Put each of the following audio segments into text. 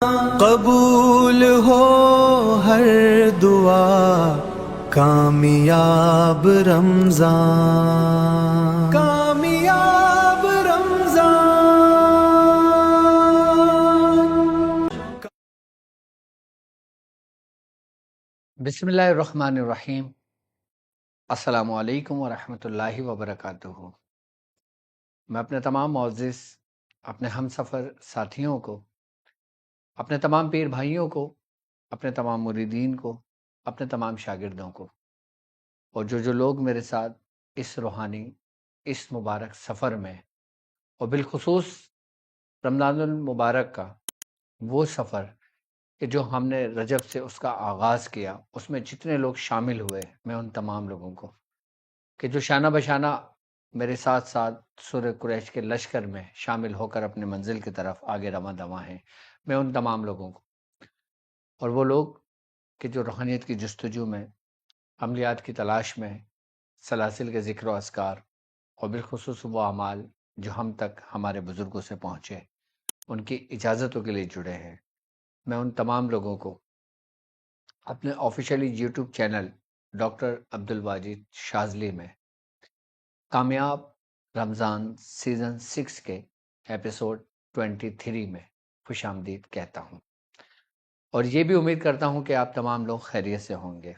قبول ہو ہر دعا، کامیاب رمضان، کامیاب رمضان۔ بسم اللہ الرحمن الرحیم۔ السلام علیکم ورحمۃ اللہ وبرکاتہ۔ میں اپنے تمام معزز اپنے ہم سفر ساتھیوں کو، اپنے تمام پیر بھائیوں کو، اپنے تمام مریدین کو، اپنے تمام شاگردوں کو، اور جو لوگ میرے ساتھ اس روحانی اس مبارک سفر میں، اور بالخصوص رمضان المبارک کا وہ سفر کہ جو ہم نے رجب سے اس کا آغاز کیا، اس میں جتنے لوگ شامل ہوئے، میں ان تمام لوگوں کو کہ جو شانہ بشانہ میرے ساتھ ساتھ سورہ قریش کے لشکر میں شامل ہو کر اپنے منزل کی طرف آگے رواں دواں ہیں، میں ان تمام لوگوں کو، اور وہ لوگ کہ جو روحانیت کی جستجو میں، عملیات کی تلاش میں، سلاسل کے ذکر و اذکار، اور بالخصوص وہ اعمال جو ہم تک ہمارے بزرگوں سے پہنچے، ان کی اجازتوں کے لیے جڑے ہیں، میں ان تمام لوگوں کو اپنے officially YouTube channel doctor Abdul Wajid Shazli میں کامیاب رمضان سیزن 6 کے ایپیسوڈ 23 میں خوش آمدید کہتا ہوں، اور یہ بھی امید کرتا ہوں کہ آپ تمام لوگ خیریت سے ہوں گے۔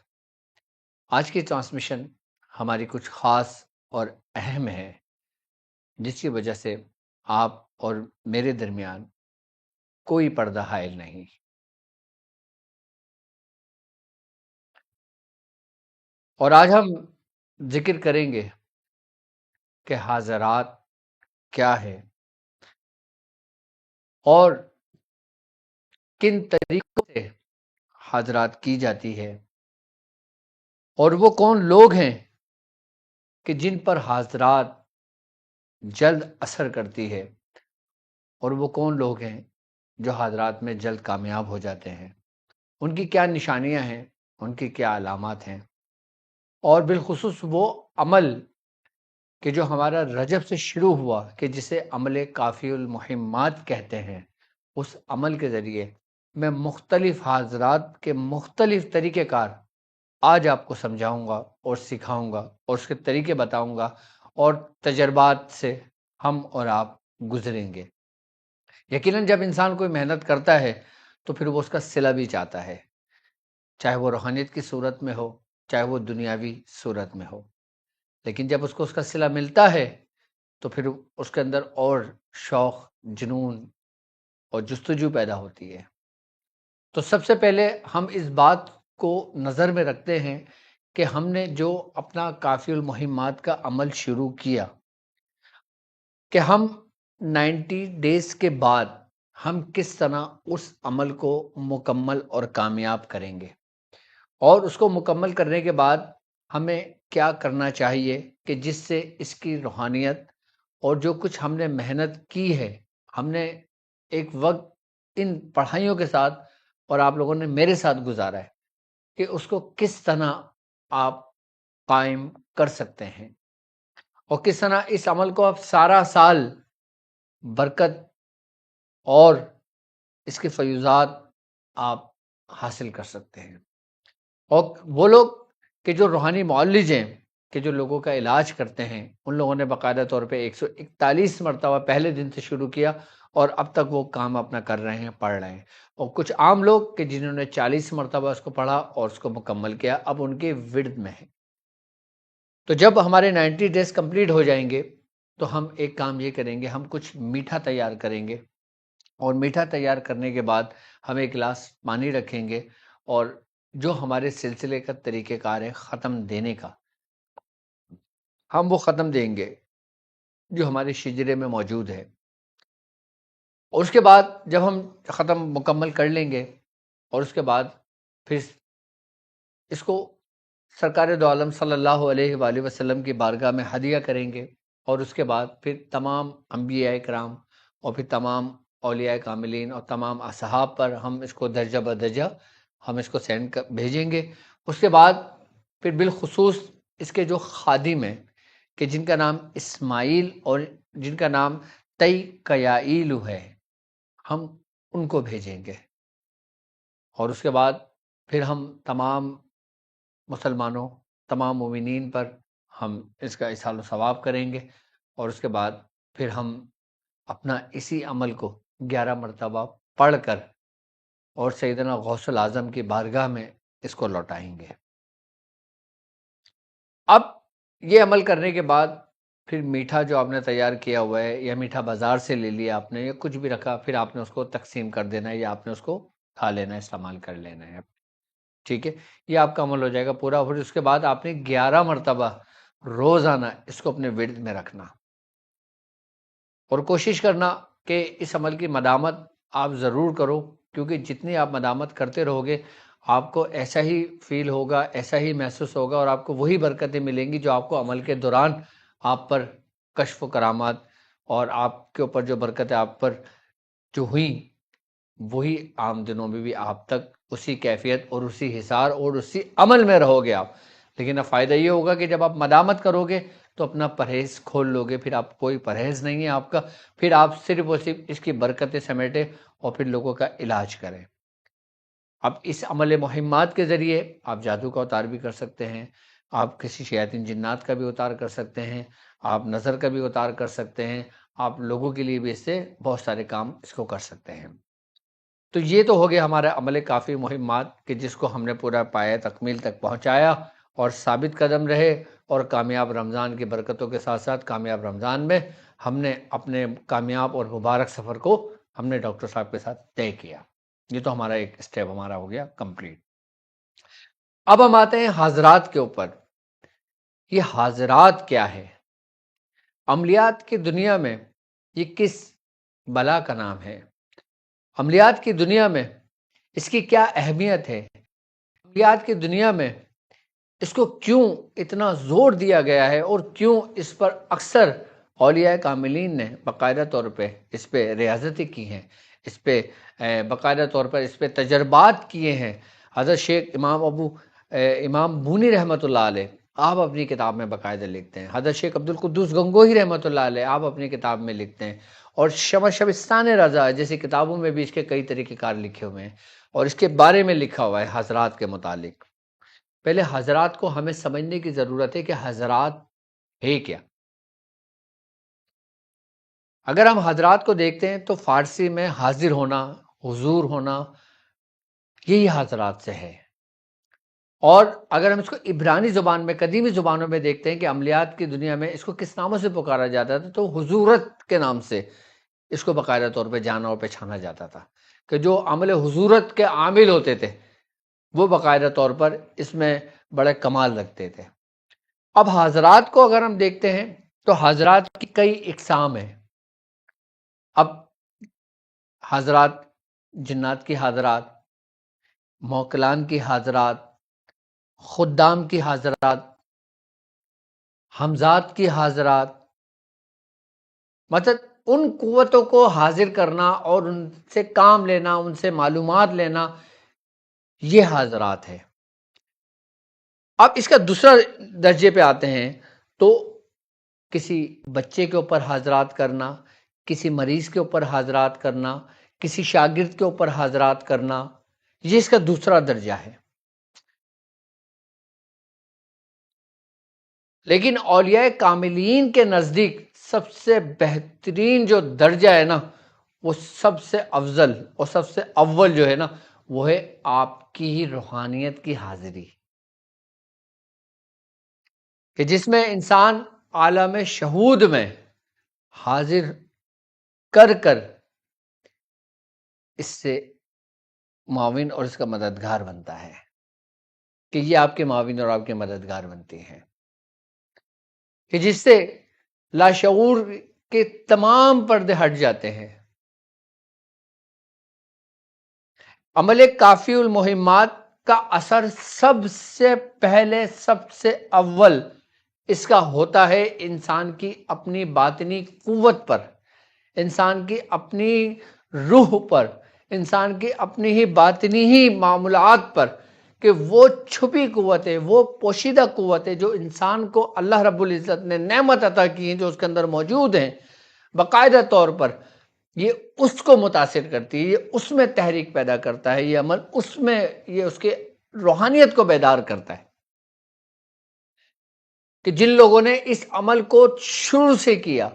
آج کی ٹرانسمیشن ہماری کچھ خاص اور اہم ہے، جس کی وجہ سے آپ اور میرے درمیان کوئی پردہ حائل نہیں، اور آج ہم ذکر کریں گے کہ حاضرات کیا ہے اور کن طریقوں سے حاضرات کی جاتی ہے، اور وہ کون لوگ ہیں کہ جن پر حاضرات جلد اثر کرتی ہے، اور وہ کون لوگ ہیں جو حاضرات میں جلد کامیاب ہو جاتے ہیں، ان کی کیا نشانیاں ہیں، ان کی کیا علامات ہیں، اور بالخصوص وہ عمل کہ جو ہمارا رجب سے شروع ہوا کہ جسے عمل کافی المہمات کہتے ہیں، اس عمل کے ذریعے میں مختلف حاضرات کے مختلف طریقہ کار آج آپ کو سمجھاؤں گا اور سکھاؤں گا اور اس کے طریقے بتاؤں گا، اور تجربات سے ہم اور آپ گزریں گے۔ یقیناً جب انسان کوئی محنت کرتا ہے تو پھر وہ اس کا صلہ بھی چاہتا ہے، چاہے وہ روحانیت کی صورت میں ہو، چاہے وہ دنیاوی صورت میں ہو، لیکن جب اس کا صلہ ملتا ہے تو پھر اس کے اندر اور شوق، جنون اور جستجو پیدا ہوتی ہے۔ تو سب سے پہلے ہم اس بات کو نظر میں رکھتے ہیں کہ ہم نے جو اپنا کافی المہمات کا عمل شروع کیا، کہ ہم 90 ڈیز کے بعد ہم کس طرح اس عمل کو مکمل اور کامیاب کریں گے، اور اس کو مکمل کرنے کے بعد ہمیں کیا کرنا چاہیے کہ جس سے اس کی روحانیت اور جو کچھ ہم نے محنت کی ہے، ہم نے ایک وقت ان پڑھائیوں کے ساتھ اور آپ لوگوں نے میرے ساتھ گزارا ہے، کہ اس کو کس طرح آپ قائم کر سکتے ہیں، اور کس طرح اس عمل کو آپ سارا سال برکت اور اس کے فیوزات آپ حاصل کر سکتے ہیں۔ اور وہ لوگ کہ جو روحانی معالج ہیں، کہ جو لوگوں کا علاج کرتے ہیں، ان لوگوں نے باقاعدہ طور پہ 141 مرتبہ پہلے دن سے شروع کیا، اور اب تک وہ کام اپنا کر رہے ہیں، پڑھ رہے ہیں، اور کچھ عام لوگ کہ جنہوں نے 40 مرتبہ اس کو پڑھا اور اس کو مکمل کیا، اب ان کے ورد میں ہے۔ تو جب ہمارے 90 ڈیز کمپلیٹ ہو جائیں گے تو ہم ایک کام یہ کریں گے، ہم کچھ میٹھا تیار کریں گے، اور میٹھا تیار کرنے کے بعد ہم ایک گلاس پانی رکھیں گے، اور جو ہمارے سلسلے کا طریقہ کار ہے ختم دینے کا، ہم وہ ختم دیں گے جو ہمارے شجرے میں موجود ہے، اور اس کے بعد جب ہم ختم مکمل کر لیں گے، اور اس کے بعد پھر اس کو سرکار دو عالم صلی اللہ علیہ وآلہ وسلم کی بارگاہ میں ہدیہ کریں گے، اور اس کے بعد پھر تمام انبیاء کرام اور پھر تمام اولیاء کاملین اور تمام اصحاب پر ہم اس کو درجہ بدرجہ ہم اس کو بھیجیں گے۔ اس کے بعد پھر بالخصوص اس کے جو خادم ہیں کہ جن کا نام اسماعیل اور جن کا نام تی قیائیل ہے، ہم ان کو بھیجیں گے۔ اور اس کے بعد پھر ہم تمام مسلمانوں، تمام مومنین پر ہم اس کا اصحال و ثواب کریں گے، اور اس کے بعد پھر ہم اپنا اسی عمل کو 11 مرتبہ پڑھ کر اور سیدنا غوث الاعظم کی بارگاہ میں اس کو لوٹائیں گے۔ اب یہ عمل کرنے کے بعد پھر میٹھا جو آپ نے تیار کیا ہوا ہے، یا میٹھا بازار سے لے لیا آپ نے، یا کچھ بھی رکھا، پھر آپ نے اس کو تقسیم کر دینا ہے، یا آپ نے اس کو کھا لینا ہے، استعمال کر لینا ہے، ٹھیک ہے۔ یہ آپ کا عمل ہو جائے گا پورا۔ پھر اس کے بعد آپ نے 11 مرتبہ روزانہ اس کو اپنے ورد میں رکھنا، اور کوشش کرنا کہ اس عمل کی مدامت آپ ضرور کرو، کیونکہ جتنی آپ مدامت کرتے رہو گے آپ کو ایسا ہی فیل ہوگا، ایسا ہی محسوس ہوگا، اور آپ کو وہی برکتیں ملیں گی جو آپ کو عمل کے دوران آپ پر کشف و کرامات اور آپ کے اوپر جو برکتیں آپ پر جو ہوئیں، وہی عام دنوں میں بھی آپ تک اسی کیفیت اور اسی حصار اور اسی عمل میں رہو گے آپ۔ لیکن اب فائدہ یہ ہوگا کہ جب آپ مدامت کرو گے تو اپنا پرہیز کھول لو گے، پھر آپ کوئی پرہیز نہیں ہے آپ کا، پھر آپ صرف اور صرف اس کی برکتیں سمیٹے اور پھر لوگوں کا علاج کریں۔ اب اس عمل مہمات کے ذریعے آپ جادو کا اتار بھی کر سکتے ہیں، آپ کسی شیاطین جنات کا بھی اتار کر سکتے ہیں، آپ نظر کا بھی اتار کر سکتے ہیں، آپ لوگوں کے لیے بھی اس سے بہت سارے کام اس کو کر سکتے ہیں۔ تو یہ تو ہو گیا ہمارا عمل کافی مہمات کہ جس کو ہم نے پورا پایا تکمیل تک پہنچایا اور ثابت قدم رہے، اور کامیاب رمضان کی برکتوں کے ساتھ ساتھ کامیاب رمضان میں ہم نے اپنے کامیاب اور مبارک سفر کو ہم نے ڈاکٹر صاحب کے ساتھ طے کیا۔ یہ تو ہمارا ایک اسٹیپ ہمارا ہو گیا کمپلیٹ۔ اب ہم آتے ہیں حاضرات کے اوپر۔ یہ حاضرات کیا ہے؟ عملیات کی دنیا میں یہ کس بلا کا نام ہے؟ عملیات کی دنیا میں اس کی کیا اہمیت ہے؟ عملیات کی دنیا میں اس کو کیوں اتنا زور دیا گیا ہے، اور کیوں اس پر اکثر اولیاء کاملین نے باقاعدہ طور پہ اس پہ ریاضتیں کی ہیں، اس پہ باقاعدہ طور پر اس پہ تجربات کیے ہیں۔ حضرت شیخ امام بونی رحمۃ اللہ علیہ آپ اپنی کتاب میں باقاعدہ لکھتے ہیں، حضرت شیخ عبد القدوس گنگوہی رحمۃ اللہ علیہ آپ اپنی کتاب میں لکھتے ہیں، اور شبستان رضا جیسی کتابوں میں بھی اس کے کئی طریقہ کار لکھے ہوئے ہیں، اور اس کے بارے میں لکھا ہوا ہے حضرات کے متعلق۔ پہلے حضرات کو ہمیں سمجھنے کی ضرورت ہے کہ حضرات ہے کیا۔ اگر ہم حضرات کو دیکھتے ہیں تو فارسی میں حاضر ہونا، حضور ہونا، یہی حضرات سے ہے۔ اور اگر ہم اس کو عبرانی زبان میں، قدیمی زبانوں میں دیکھتے ہیں کہ عملیات کی دنیا میں اس کو کس ناموں سے پکارا جاتا تھا، تو حضورت کے نام سے اس کو باقاعدہ طور پہ جانا اور پہچانا جاتا تھا، کہ جو عمل حضورت کے عامل ہوتے تھے وہ باقاعدہ طور پر اس میں بڑے کمال رکھتے تھے۔ اب حضرات کو اگر ہم دیکھتے ہیں تو حضرات کی کئی اقسام ہیں۔ اب حضرات جنات کی حضرات، موکلان کی حضرات، خدام کی حضرات، حمزات کی حضرات، مطلب ان قوتوں کو حاضر کرنا اور ان سے کام لینا، ان سے معلومات لینا، یہ حضرات ہے۔ اب اس کا دوسرا درجے پہ آتے ہیں تو کسی بچے کے اوپر حاضرات کرنا، کسی مریض کے اوپر حاضرات کرنا، کسی شاگرد کے اوپر حاضرات کرنا، یہ اس کا دوسرا درجہ ہے۔ لیکن اولیاء کاملین کے نزدیک سب سے بہترین جو درجہ ہے نا، وہ سب سے افضل اور سب سے اول جو ہے نا، وہ ہے آپ کی ہی روحانیت کی حاضری، کہ جس میں انسان عالم شہود میں حاضر کر کر اس سے معاون اور اس کا مددگار بنتا ہے، کہ یہ آپ کے معاون اور آپ کے مددگار بنتے ہیں، کہ جس سے لاشعور کے تمام پردے ہٹ جاتے ہیں۔ عمل کافی المہمات کا اثر سب سے پہلے، سب سے اول اس کا ہوتا ہے انسان کی اپنی باطنی قوت پر، انسان کی اپنی روح پر، انسان کی اپنی ہی باطنی ہی معاملات پر، کہ وہ چھپی قوتیں، وہ پوشیدہ قوتیں جو انسان کو اللہ رب العزت نے نعمت عطا کی ہیں، جو اس کے اندر موجود ہیں، باقاعدہ طور پر یہ اس کو متاثر کرتی ہے، یہ اس میں تحریک پیدا کرتا ہے، یہ عمل اس میں یہ اس کے روحانیت کو بیدار کرتا ہے کہ جن لوگوں نے اس عمل کو شروع سے کیا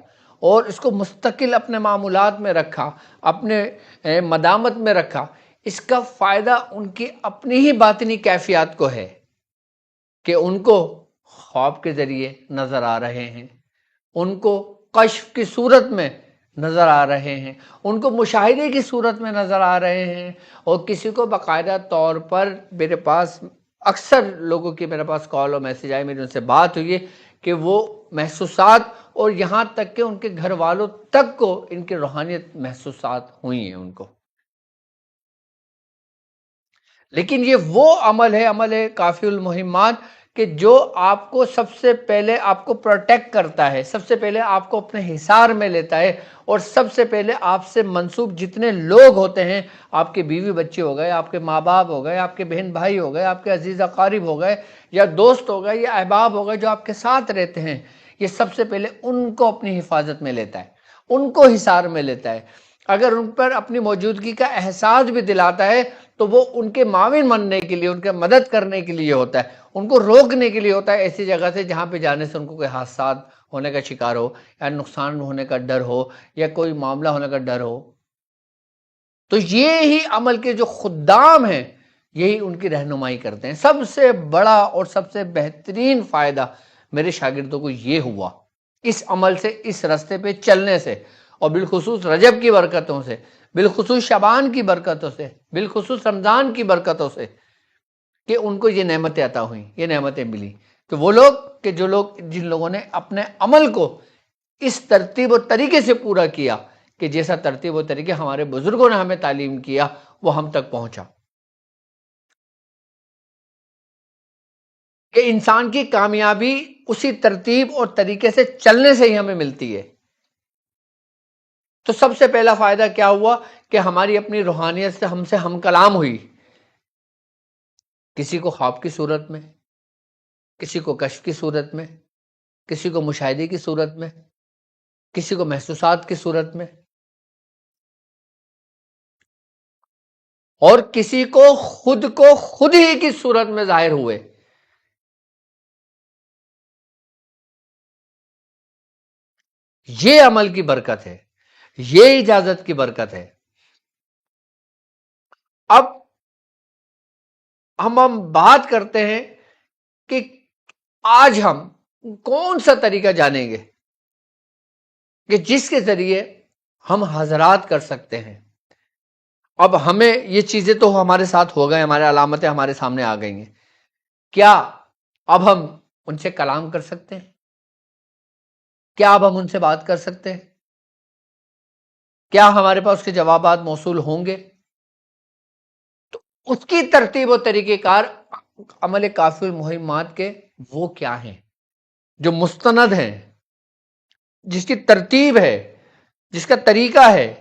اور اس کو مستقل اپنے معمولات میں رکھا، اپنے مدامت میں رکھا، اس کا فائدہ ان کی اپنی ہی باطنی کیفیات کو ہے کہ ان کو خواب کے ذریعے نظر آ رہے ہیں، ان کو کشف کی صورت میں نظر آ رہے ہیں، ان کو مشاہدے کی صورت میں نظر آ رہے ہیں، اور کسی کو باقاعدہ طور پر میرے پاس اکثر لوگوں کی میرے پاس کال اور میسج آئے، میری ان سے بات ہوئی ہے کہ وہ محسوسات، اور یہاں تک کہ ان کے گھر والوں تک کو ان کی روحانیت محسوسات ہوئی ہیں ان کو. لیکن یہ وہ عمل ہے کافی المہمات کہ جو آپ کو سب سے پہلے آپ کو پروٹیکٹ کرتا ہے، سب سے پہلے آپ کو اپنے حصار میں لیتا ہے، اور سب سے پہلے آپ سے منسوب جتنے لوگ ہوتے ہیں، آپ کے بیوی بچے ہو گئے، آپ کے ماں باپ ہو گئے، آپ کے بہن بھائی ہو گئے، آپ کے عزیز اقارب ہو گئے، یا دوست ہو گئے، یا احباب ہو گئے جو آپ کے ساتھ رہتے ہیں، یہ سب سے پہلے ان کو اپنی حفاظت میں لیتا ہے، ان کو حصار میں لیتا ہے. اگر ان پر اپنی موجودگی کا احساس بھی دلاتا ہے تو وہ ان کے معاون بننے کے لیے، ان کے مدد کرنے کے لیے ہوتا ہے، ان کو روکنے کے لیے ہوتا ہے ایسی جگہ سے جہاں پہ جانے سے ان کو کوئی حادثات ہونے کا شکار ہو، یا نقصان ہونے کا ڈر ہو، یا کوئی معاملہ ہونے کا ڈر ہو. تو یہ ہی عمل کے جو خدام ہیں یہی ان کی رہنمائی کرتے ہیں. سب سے بڑا اور سب سے بہترین فائدہ میرے شاگردوں کو یہ ہوا اس عمل سے، اس رستے پہ چلنے سے، اور بالخصوص رجب کی برکتوں سے، بالخصوص شعبان کی برکتوں سے، بالخصوص رمضان کی برکتوں سے، کہ ان کو یہ نعمتیں عطا ہوئیں، یہ نعمتیں ملی. کہ وہ لوگ کہ جو لوگ جن لوگوں نے اپنے عمل کو اس ترتیب و طریقے سے پورا کیا کہ جیسا ترتیب و طریقے ہمارے بزرگوں نے ہمیں تعلیم کیا وہ ہم تک پہنچا. کہ انسان کی کامیابی اسی ترتیب اور طریقے سے چلنے سے ہی ہمیں ملتی ہے. تو سب سے پہلا فائدہ کیا ہوا کہ ہماری اپنی روحانیت سے ہم کلام ہوئی، کسی کو خواب کی صورت میں، کسی کو کشف کی صورت میں، کسی کو مشاہدے کی صورت میں، کسی کو محسوسات کی صورت میں، اور کسی کو خود ہی کی صورت میں ظاہر ہوئے. یہ عمل کی برکت ہے، یہ اجازت کی برکت ہے. اب ہم بات کرتے ہیں کہ آج ہم کون سا طریقہ جانیں گے کہ جس کے ذریعے ہم حضرات کر سکتے ہیں. اب ہمیں یہ چیزیں تو ہمارے ساتھ ہو گئے، ہمارے علامتیں ہمارے سامنے آ گئی ہیں. کیا اب ہم ان سے کلام کر سکتے ہیں؟ کیا اب ہم ان سے بات کر سکتے ہیں؟ کیا ہمارے پاس اس کے جوابات موصول ہوں گے؟ تو اس کی ترتیب و طریقہ کار عمل کافی المہمات کے وہ کیا ہیں جو مستند ہیں، جس کی ترتیب ہے، جس کا طریقہ ہے.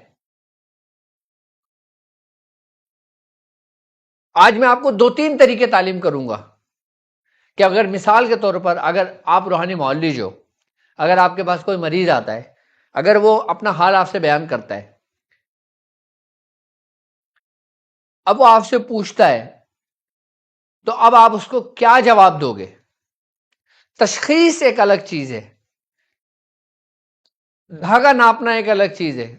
آج میں آپ کو 2-3 طریقے تعلیم کروں گا کہ اگر مثال کے طور پر اگر آپ روحانی معالج ہو، اگر آپ کے پاس کوئی مریض آتا ہے، اگر وہ اپنا حال آپ سے بیان کرتا ہے، اب وہ آپ سے پوچھتا ہے تو اب آپ اس کو کیا جواب دو گے؟ تشخیص ایک الگ چیز ہے، دھاگا ناپنا ایک الگ چیز ہے،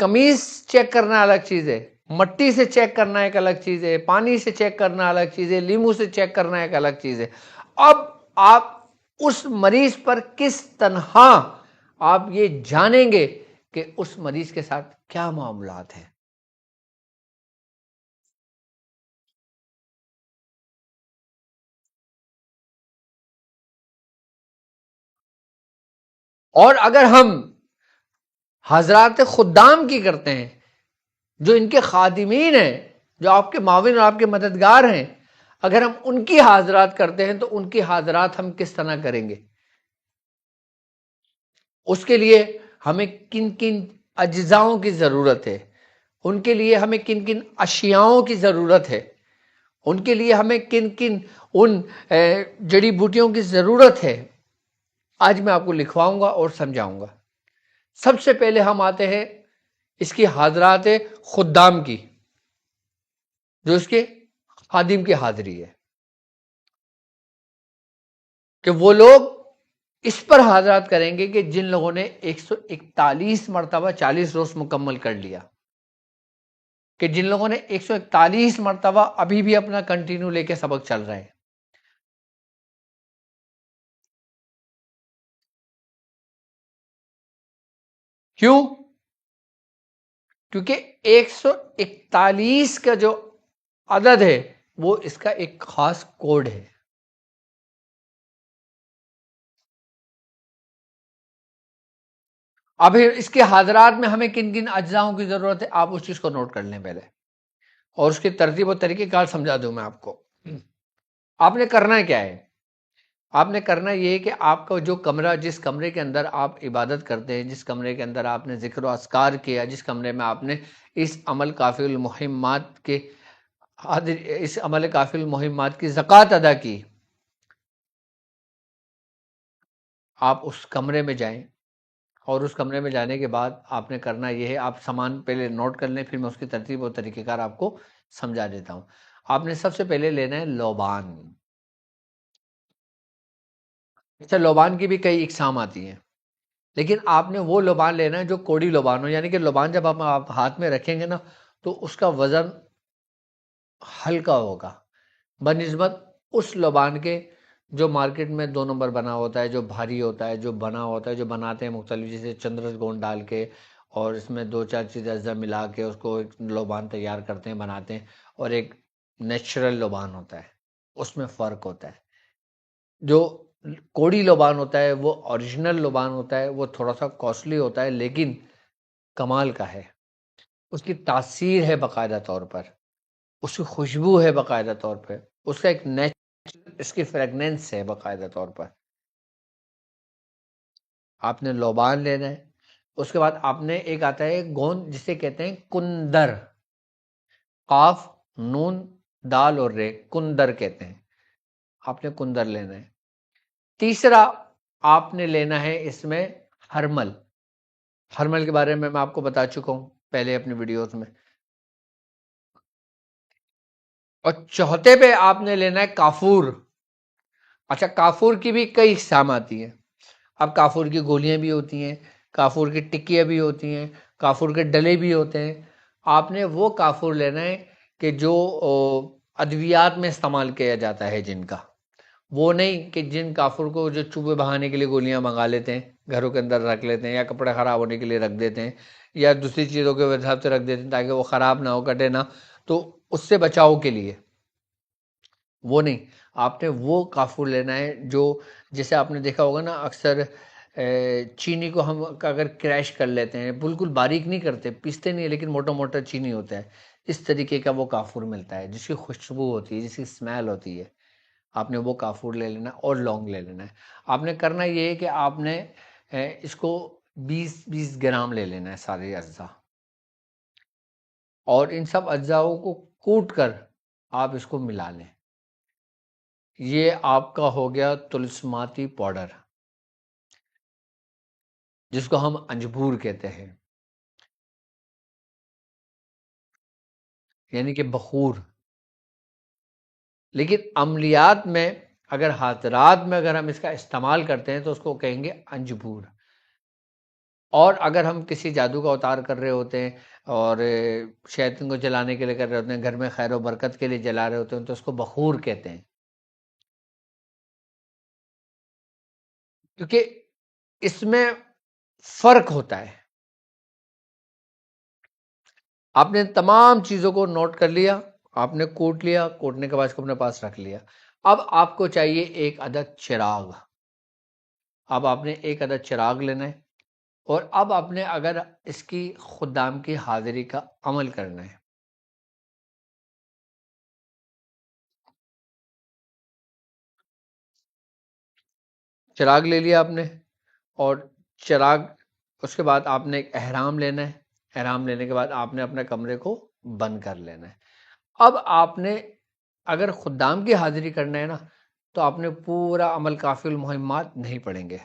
قمیص چیک کرنا الگ چیز ہے، مٹی سے چیک کرنا ایک الگ چیز ہے، پانی سے چیک کرنا الگ چیز ہے، لیمو سے چیک کرنا ایک الگ چیز ہے. اب آپ اس مریض پر کس طرح آپ یہ جانیں گے کہ اس مریض کے ساتھ کیا معاملات ہیں؟ اور اگر ہم حضرات خدام کی کرتے ہیں جو ان کے خادمین ہیں، جو آپ کے معاون اور آپ کے مددگار ہیں، اگر ہم ان کی حاضرات کرتے ہیں تو ان کی حاضرات ہم کس طرح کریں گے؟ اس کے لیے ہمیں کن کن اجزاؤں کی ضرورت ہے، ان کے لیے ہمیں کن کن اشیاؤں کی ضرورت ہے، ان کے لیے ہمیں کن کن ان جڑی بوٹیوں کی ضرورت ہے، آج میں آپ کو لکھواؤں گا اور سمجھاؤں گا. سب سے پہلے ہم آتے ہیں اس کی حاضرات خدام کی، جو اس کے خادم کی حاضری ہے، کہ وہ لوگ اس پر حاضرات کریں گے کہ جن لوگوں نے 141 مرتبہ 40 روز مکمل کر لیا، کہ جن لوگوں نے 141 مرتبہ ابھی بھی اپنا کنٹینیو لے کے سبق چل رہے ہیں۔ کیوں؟ کیونکہ 141 کا جو عدد ہے وہ اس کا ایک خاص کوڈ ہے۔ اب اس کے حاضرات میں ہمیں کن کن اجزاؤں کی ضرورت ہے، آپ اس چیز کو نوٹ کر لیں پہلے، اور اس کی ترتیب و طریقہ کار سمجھا دوں میں آپ کو۔ آپ نے کرنا کیا ہے؟ آپ نے کرنا یہ ہے کہ آپ کا جو کمرہ، جس کمرے کے اندر آپ عبادت کرتے ہیں، جس کمرے کے اندر آپ نے ذکر و اذکار کیا، جس کمرے میں آپ نے اس عمل کافی المہمات کے اس عمل کافی المہمات کی زکوٰۃ ادا کی، آپ اس کمرے میں جائیں، اور اس کمرے میں جانے کے بعد آپ نے کرنا یہ ہے، آپ سامان پہلے نوٹ کر لیں، پھر میں اس کی ترتیب و طریقہ کار آپ کو سمجھا دیتا ہوں۔ آپ نے سب سے پہلے لینا ہے لوبان۔ اچھا، لوبان کی بھی کئی اقسام آتی ہیں، لیکن آپ نے وہ لوبان لینا ہے جو کوڑی لوبان ہو، یعنی کہ لوبان جب آپ ہاتھ میں رکھیں گے نا تو اس کا وزن ہلکا ہوگا بنسبت اس لوبان کے جو مارکیٹ میں 2 نمبر بنا ہوتا ہے، جو بھاری ہوتا ہے، جو بنا ہوتا ہے، جو بناتے ہیں مختلف، جیسے چندرس گون ڈال کے اور اس میں 2-4 چیزیں اجزا ملا کے اس کو ایک لوبان تیار کرتے ہیں، بناتے ہیں، اور ایک نیچرل لوبان ہوتا ہے، اس میں فرق ہوتا ہے۔ جو کوڑی لوبان ہوتا ہے وہ اوریجنل لوبان ہوتا ہے، وہ تھوڑا سا کاسٹلی ہوتا ہے لیکن کمال کا ہے، اس کی تاثیر ہے باقاعدہ طور پر، اس کی خوشبو ہے باقاعدہ طور پہ، اس کا ایک نیچرل اس کی فریگننس ہے باقاعدہ طور پر۔ آپ نے لوبان لینا ہے، اس کے بعد آپ نے ایک آتا ہے گوند جسے کہتے ہیں کندر، قاف نون دال اور رے، کندر کہتے ہیں، آپ نے کندر لینا ہے۔ تیسرا آپ نے لینا ہے اس میں ہرمل۔ ہرمل کے بارے میں آپ کو بتا چکا ہوں پہلے اپنی ویڈیوز میں۔ اور چوتھے پہ آپ نے لینا ہے کافور۔ اچھا، کافور کی بھی کئی اقسام آتی ہیں، اب کافور کی گولیاں بھی ہوتی ہیں، کافور کی ٹکیاں بھی ہوتی ہیں، کافور کے ڈلے بھی ہوتے ہیں۔ آپ نے وہ کافور لینا ہے کہ جو ادویات میں استعمال کیا جاتا ہے جن کا، وہ نہیں کہ جن کافر کو جو چوبے بہانے کے لیے گولیاں منگا لیتے ہیں، گھروں کے اندر رکھ لیتے ہیں، یا کپڑے خراب ہونے کے لیے رکھ دیتے ہیں، یا دوسری چیزوں کے حساب سے رکھ دیتے ہیں تاکہ وہ خراب نہ ہو، کٹے نہ، تو اس سے بچاؤ کے لیے وہ نہیں۔ آپ نے وہ کافور لینا ہے جو، جیسے آپ نے دیکھا ہوگا نا اکثر چینی کو ہم اگر کریش کر لیتے ہیں، بالکل باریک نہیں کرتے، پیستے نہیں، لیکن موٹا موٹا چینی ہوتا ہے، اس طریقے کا وہ کافور ملتا ہے جس کی خوشبو ہوتی ہے، جس کی اسمیل ہوتی ہے۔ آپ نے وہ کافور لے لینا اور لونگ لے لینا ہے۔ آپ نے کرنا یہ ہے کہ آپ نے اس کو 20 گرام لے لینا ہے سارے اجزاء، اور ان سب اجزاؤں کو کوٹ کر آپ اس کو ملا لیں۔ یہ آپ کا ہو گیا تلسماتی پاؤڈر، جس کو ہم انجبور کہتے ہیں، یعنی کہ بخور۔ لیکن عملیات میں اگر حاضرات میں اگر ہم اس کا استعمال کرتے ہیں تو اس کو کہیں گے انجبور۔ اور اگر ہم کسی جادو کا اوتار کر رہے ہوتے ہیں اور شیطان کو جلانے کے لیے کر رہے ہوتے ہیں، گھر میں خیر و برکت کے لیے جلا رہے ہوتے ہیں، تو اس کو بخور کہتے ہیں، کیونکہ اس میں فرق ہوتا ہے۔ آپ نے تمام چیزوں کو نوٹ کر لیا، آپ نے کوٹ لیا، کوٹنے کے بعد اس کو اپنے پاس رکھ لیا۔ اب آپ کو چاہیے ایک عدد چراغ۔ اب آپ نے ایک عدد چراغ لینا ہے، اور اب آپ نے اگر اس کی خدام کی حاضری کا عمل کرنا ہے، چراغ لے لیا آپ نے، اور چراغ، اس کے بعد آپ نے ایک احرام لینا ہے، احرام لینے کے بعد آپ نے اپنے کمرے کو بند کر لینا ہے۔ اب آپ نے اگر خدام کی حاضری کرنا ہے نا تو آپ نے پورا عمل کافی المہمات نہیں پڑھیں گے،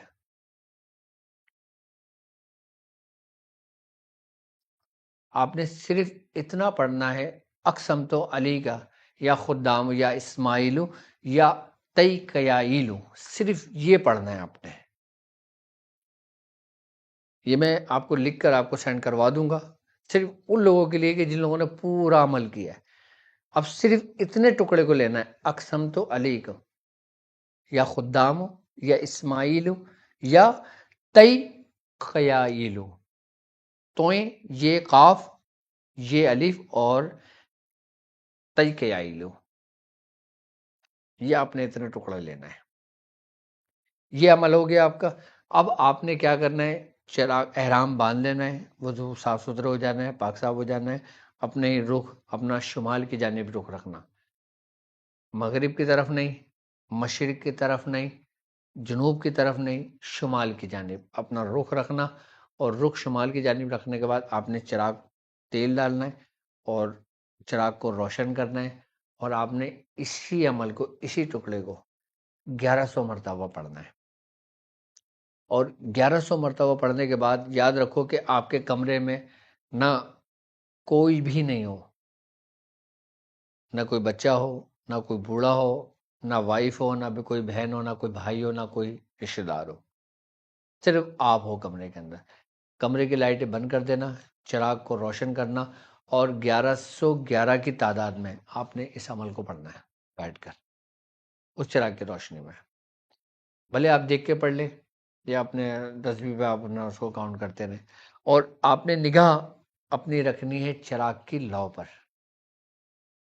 آپ نے صرف اتنا پڑھنا ہے، اقسم تو علی کا یا خدام یا اسماعیل یا تئی قیائل، صرف یہ پڑھنا ہے آپ نے. یہ میں آپ کو لکھ کر آپ کو سینڈ کروا دوں گا، صرف ان لوگوں کے لیے کہ جن لوگوں نے پورا عمل کیا ہے. اب صرف اتنے ٹکڑے کو لینا ہے، اقسم تو علی کو یا خدام یا اسماعیل یا تئی قیائل. توئیں یہ قاف، یہ الف اور تئی قیائل، یہ آپ نے اتنے ٹکڑے لینا ہے. یہ عمل ہو گیا آپ کا. اب آپ نے کیا کرنا ہے، چراغ احرام باندھ لینا ہے، وضو صاف ستھرا ہو جانا ہے، پاک صاف ہو جانا ہے، اپنے رخ اپنا شمال کی جانب رخ رکھنا، مغرب کی طرف نہیں، مشرق کی طرف نہیں، جنوب کی طرف نہیں، شمال کی جانب اپنا رخ رکھنا. اور رخ شمال کی جانب رکھنے کے بعد آپ نے چراغ تیل ڈالنا ہے اور چراغ کو روشن کرنا ہے، اور آپ نے اسی عمل کو، اسی ٹکڑے کو 1100 مرتبہ پڑھنا ہے. اور 1100 مرتبہ پڑھنے کے بعد یاد رکھو کہ آپ کے کمرے میں نہ کوئی بھی نہیں ہو، نہ کوئی بچہ ہو، نہ کوئی بوڑھا ہو، نہ وائف ہو، نہ بھی کوئی بہن ہو، نہ کوئی بھائی ہو، نہ کوئی رشتے دار ہو، صرف آپ ہو کمرے کے اندر. کمرے کی لائٹیں بند کر دینا، چراغ کو روشن کرنا، اور 1111 کی تعداد میں آپ نے اس عمل کو پڑھنا ہے بیٹھ کر اس چراغ کی روشنی میں. بھلے آپ دیکھ کے پڑھ لیں یا اپنے 10ویں پہ آپ اپنا اس کو کاؤنٹ کرتے رہیں. اور آپ نے نگاہ اپنی رکھنی ہے چراغ کی لو پر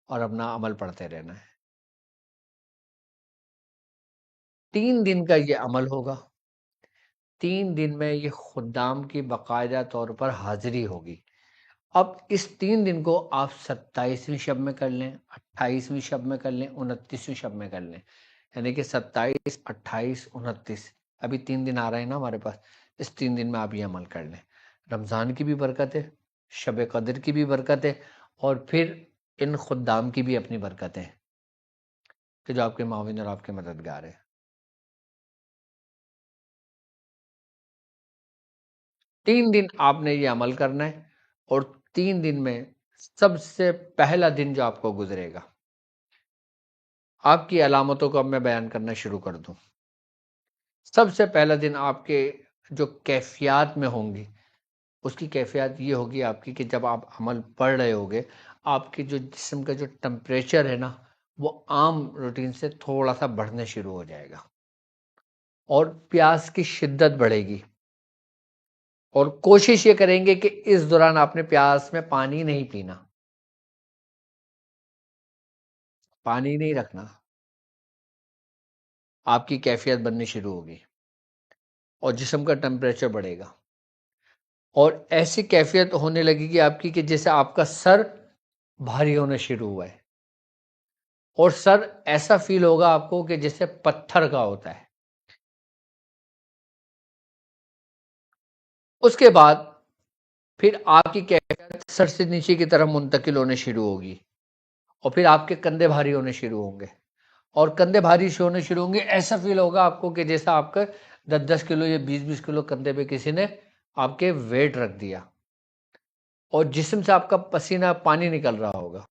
اور اپنا عمل پڑھتے رہنا ہے. 3 دن کا یہ عمل ہوگا. 3 دن میں یہ خدام کی باقاعدہ طور پر حاضری ہوگی. اب اس 3 دن کو آپ 27ویں شب میں کر لیں، 28ویں شب میں کر لیں، 29ویں شب میں کر لیں. یعنی کہ 27، 28، 29، ابھی 3 دن آ رہے ہیں نا ہمارے پاس. اس 3 دن میں آپ یہ عمل کر لیں. رمضان کی بھی برکت ہے، شب قدر کی بھی برکت ہے، اور پھر ان خدام کی بھی اپنی برکت ہے کہ جو آپ کے معاون اور آپ کے مددگار ہیں. 3 دن آپ نے یہ عمل کرنا ہے. اور 3 دن میں سب سے پہلا دن جو آپ کو گزرے گا، آپ کی علامتوں کو اب میں بیان کرنا شروع کر دوں. سب سے پہلا دن آپ کے جو کیفیات میں ہوں گی، اس کی کیفیت یہ ہوگی آپ کی کہ جب آپ عمل پڑھ رہے ہوگے، آپ کے جو جسم کا جو ٹمپریچر ہے نا، وہ عام روٹین سے تھوڑا سا بڑھنے شروع ہو جائے گا، اور پیاس کی شدت بڑھے گی. اور کوشش یہ کریں گے کہ اس دوران آپ نے پیاس میں پانی نہیں پینا، پانی نہیں رکھنا. آپ کی کیفیت بننی شروع ہوگی اور جسم کا ٹمپریچر بڑھے گا، اور ایسی کیفیت ہونے لگے گی آپ کی کہ جیسے آپ کا سر بھاری ہونا شروع ہوا ہے، اور سر ایسا فیل ہوگا آپ کو کہ جیسے پتھر کا ہوتا ہے. اس کے بعد پھر آپ کی کیفیت سر سے نیچے کی طرف منتقل ہونے شروع ہوگی، اور پھر آپ کے کندھے بھاری ہونے شروع ہوں گے. اور کندھے بھاری ہونے شروع ہوں گے، ایسا فیل ہوگا آپ کو کہ جیسا آپ کا 10 کلو یا 20 کلو کندھے پہ کسی نے آپ کے ویٹ رکھ دیا، اور جسم سے آپ کا پسینہ پانی نکل رہا ہوگا،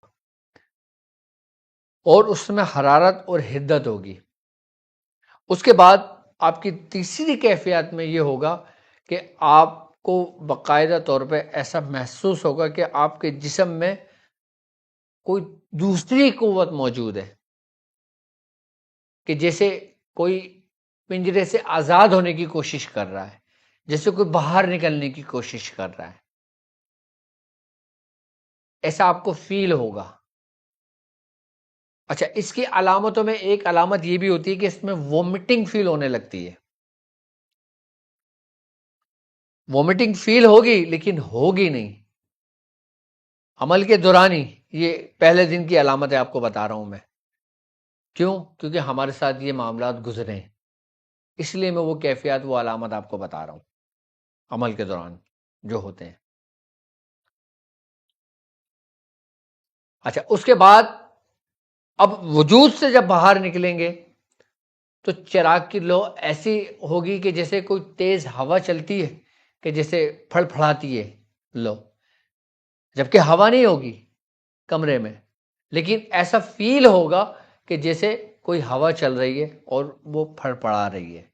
اور اس میں حرارت اور حدت ہوگی. اس کے بعد آپ کی تیسری کیفیت میں یہ ہوگا کہ آپ کو باقاعدہ طور پہ ایسا محسوس ہوگا کہ آپ کے جسم میں کوئی دوسری قوت موجود ہے، کہ جیسے کوئی پنجرے سے آزاد ہونے کی کوشش کر رہا ہے، جیسے کوئی باہر نکلنے کی کوشش کر رہا ہے. ایسا آپ کو فیل ہوگا. اچھا، اس کی علامتوں میں ایک علامت یہ بھی ہوتی ہے کہ اس میں وومٹنگ فیل ہونے لگتی ہے. وومٹنگ فیل ہوگی لیکن ہوگی نہیں عمل کے دوران ہی. یہ پہلے دن کی علامت ہے، آپ کو بتا رہا ہوں میں. کیوں؟ کیونکہ ہمارے ساتھ یہ معاملات گزرے ہیں، اس لیے میں وہ کیفیات، وہ علامت آپ کو بتا رہا ہوں عمل کے دوران جو ہوتے ہیں. اچھا، اس کے بعد اب وجود سے جب باہر نکلیں گے تو چراغ کی لو ایسی ہوگی کہ جیسے کوئی تیز ہوا چلتی ہے، کہ جیسے پھڑ پھڑاتی ہے لو، جبکہ ہوا نہیں ہوگی کمرے میں، لیکن ایسا فیل ہوگا کہ جیسے کوئی ہوا چل رہی ہے اور وہ پھڑ پڑا رہی ہے.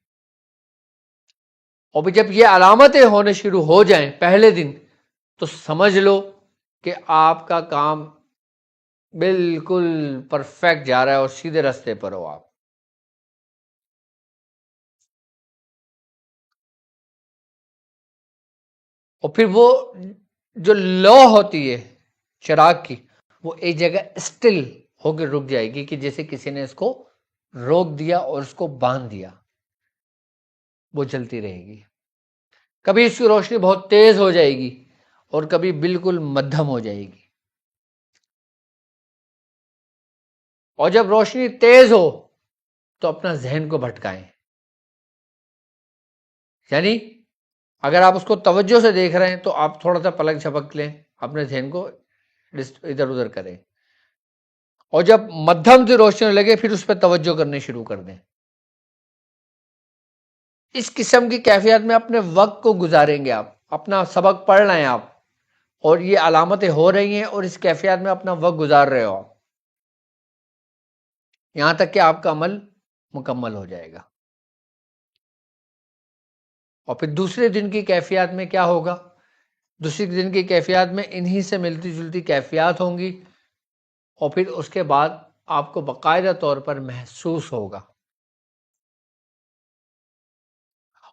اور بھی جب یہ علامتیں ہونے شروع ہو جائیں پہلے دن، تو سمجھ لو کہ آپ کا کام بالکل پرفیکٹ جا رہا ہے اور سیدھے راستے پر ہو آپ. اور پھر وہ جو لو ہوتی ہے چراغ کی، وہ ایک جگہ اسٹل ہو کے رک جائے گی کہ جیسے کسی نے اس کو روک دیا اور اس کو باندھ دیا. وہ چلتی رہے گی. کبھی اس کی روشنی بہت تیز ہو جائے گی اور کبھی بالکل مدھم ہو جائے گی. اور جب روشنی تیز ہو تو اپنا ذہن کو بھٹکائیں. یعنی اگر آپ اس کو توجہ سے دیکھ رہے ہیں تو آپ تھوڑا سا پلک جھپک لیں، اپنے ذہن کو ادھر ادھر کریں. اور جب مدھم سے روشنی لگے پھر اس پہ توجہ کرنے شروع کر دیں. اس قسم کی کیفیت میں اپنے وقت کو گزاریں گے. آپ اپنا سبق پڑھ رہے ہیں آپ، اور یہ علامتیں ہو رہی ہیں اور اس کیفیت میں اپنا وقت گزار رہے ہو آپ، یہاں تک کہ آپ کا عمل مکمل ہو جائے گا. اور پھر دوسرے دن کی کیفیات میں کیا ہوگا؟ دوسرے دن کی کیفیات میں انہی سے ملتی جلتی کیفیات ہوں گی. اور پھر اس کے بعد آپ کو باقاعدہ طور پر محسوس ہوگا.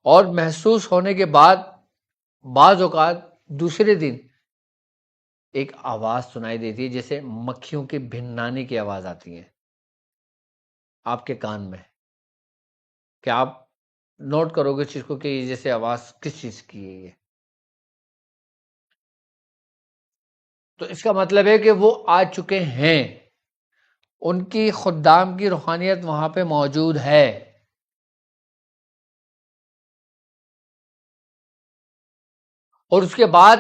اور محسوس ہونے کے بعد بعض اوقات دوسرے دن ایک آواز سنائی دیتی ہے، جیسے مکھیوں کی بھنانے کی آواز آتی ہے آپ کے کان میں، کہ آپ نوٹ کرو گے چیز کو کہ یہ جیسے آواز کس چیز کی ہے یہ. تو اس کا مطلب ہے کہ وہ آ چکے ہیں، ان کی خدام کی روحانیت وہاں پہ موجود ہے. اور اس کے بعد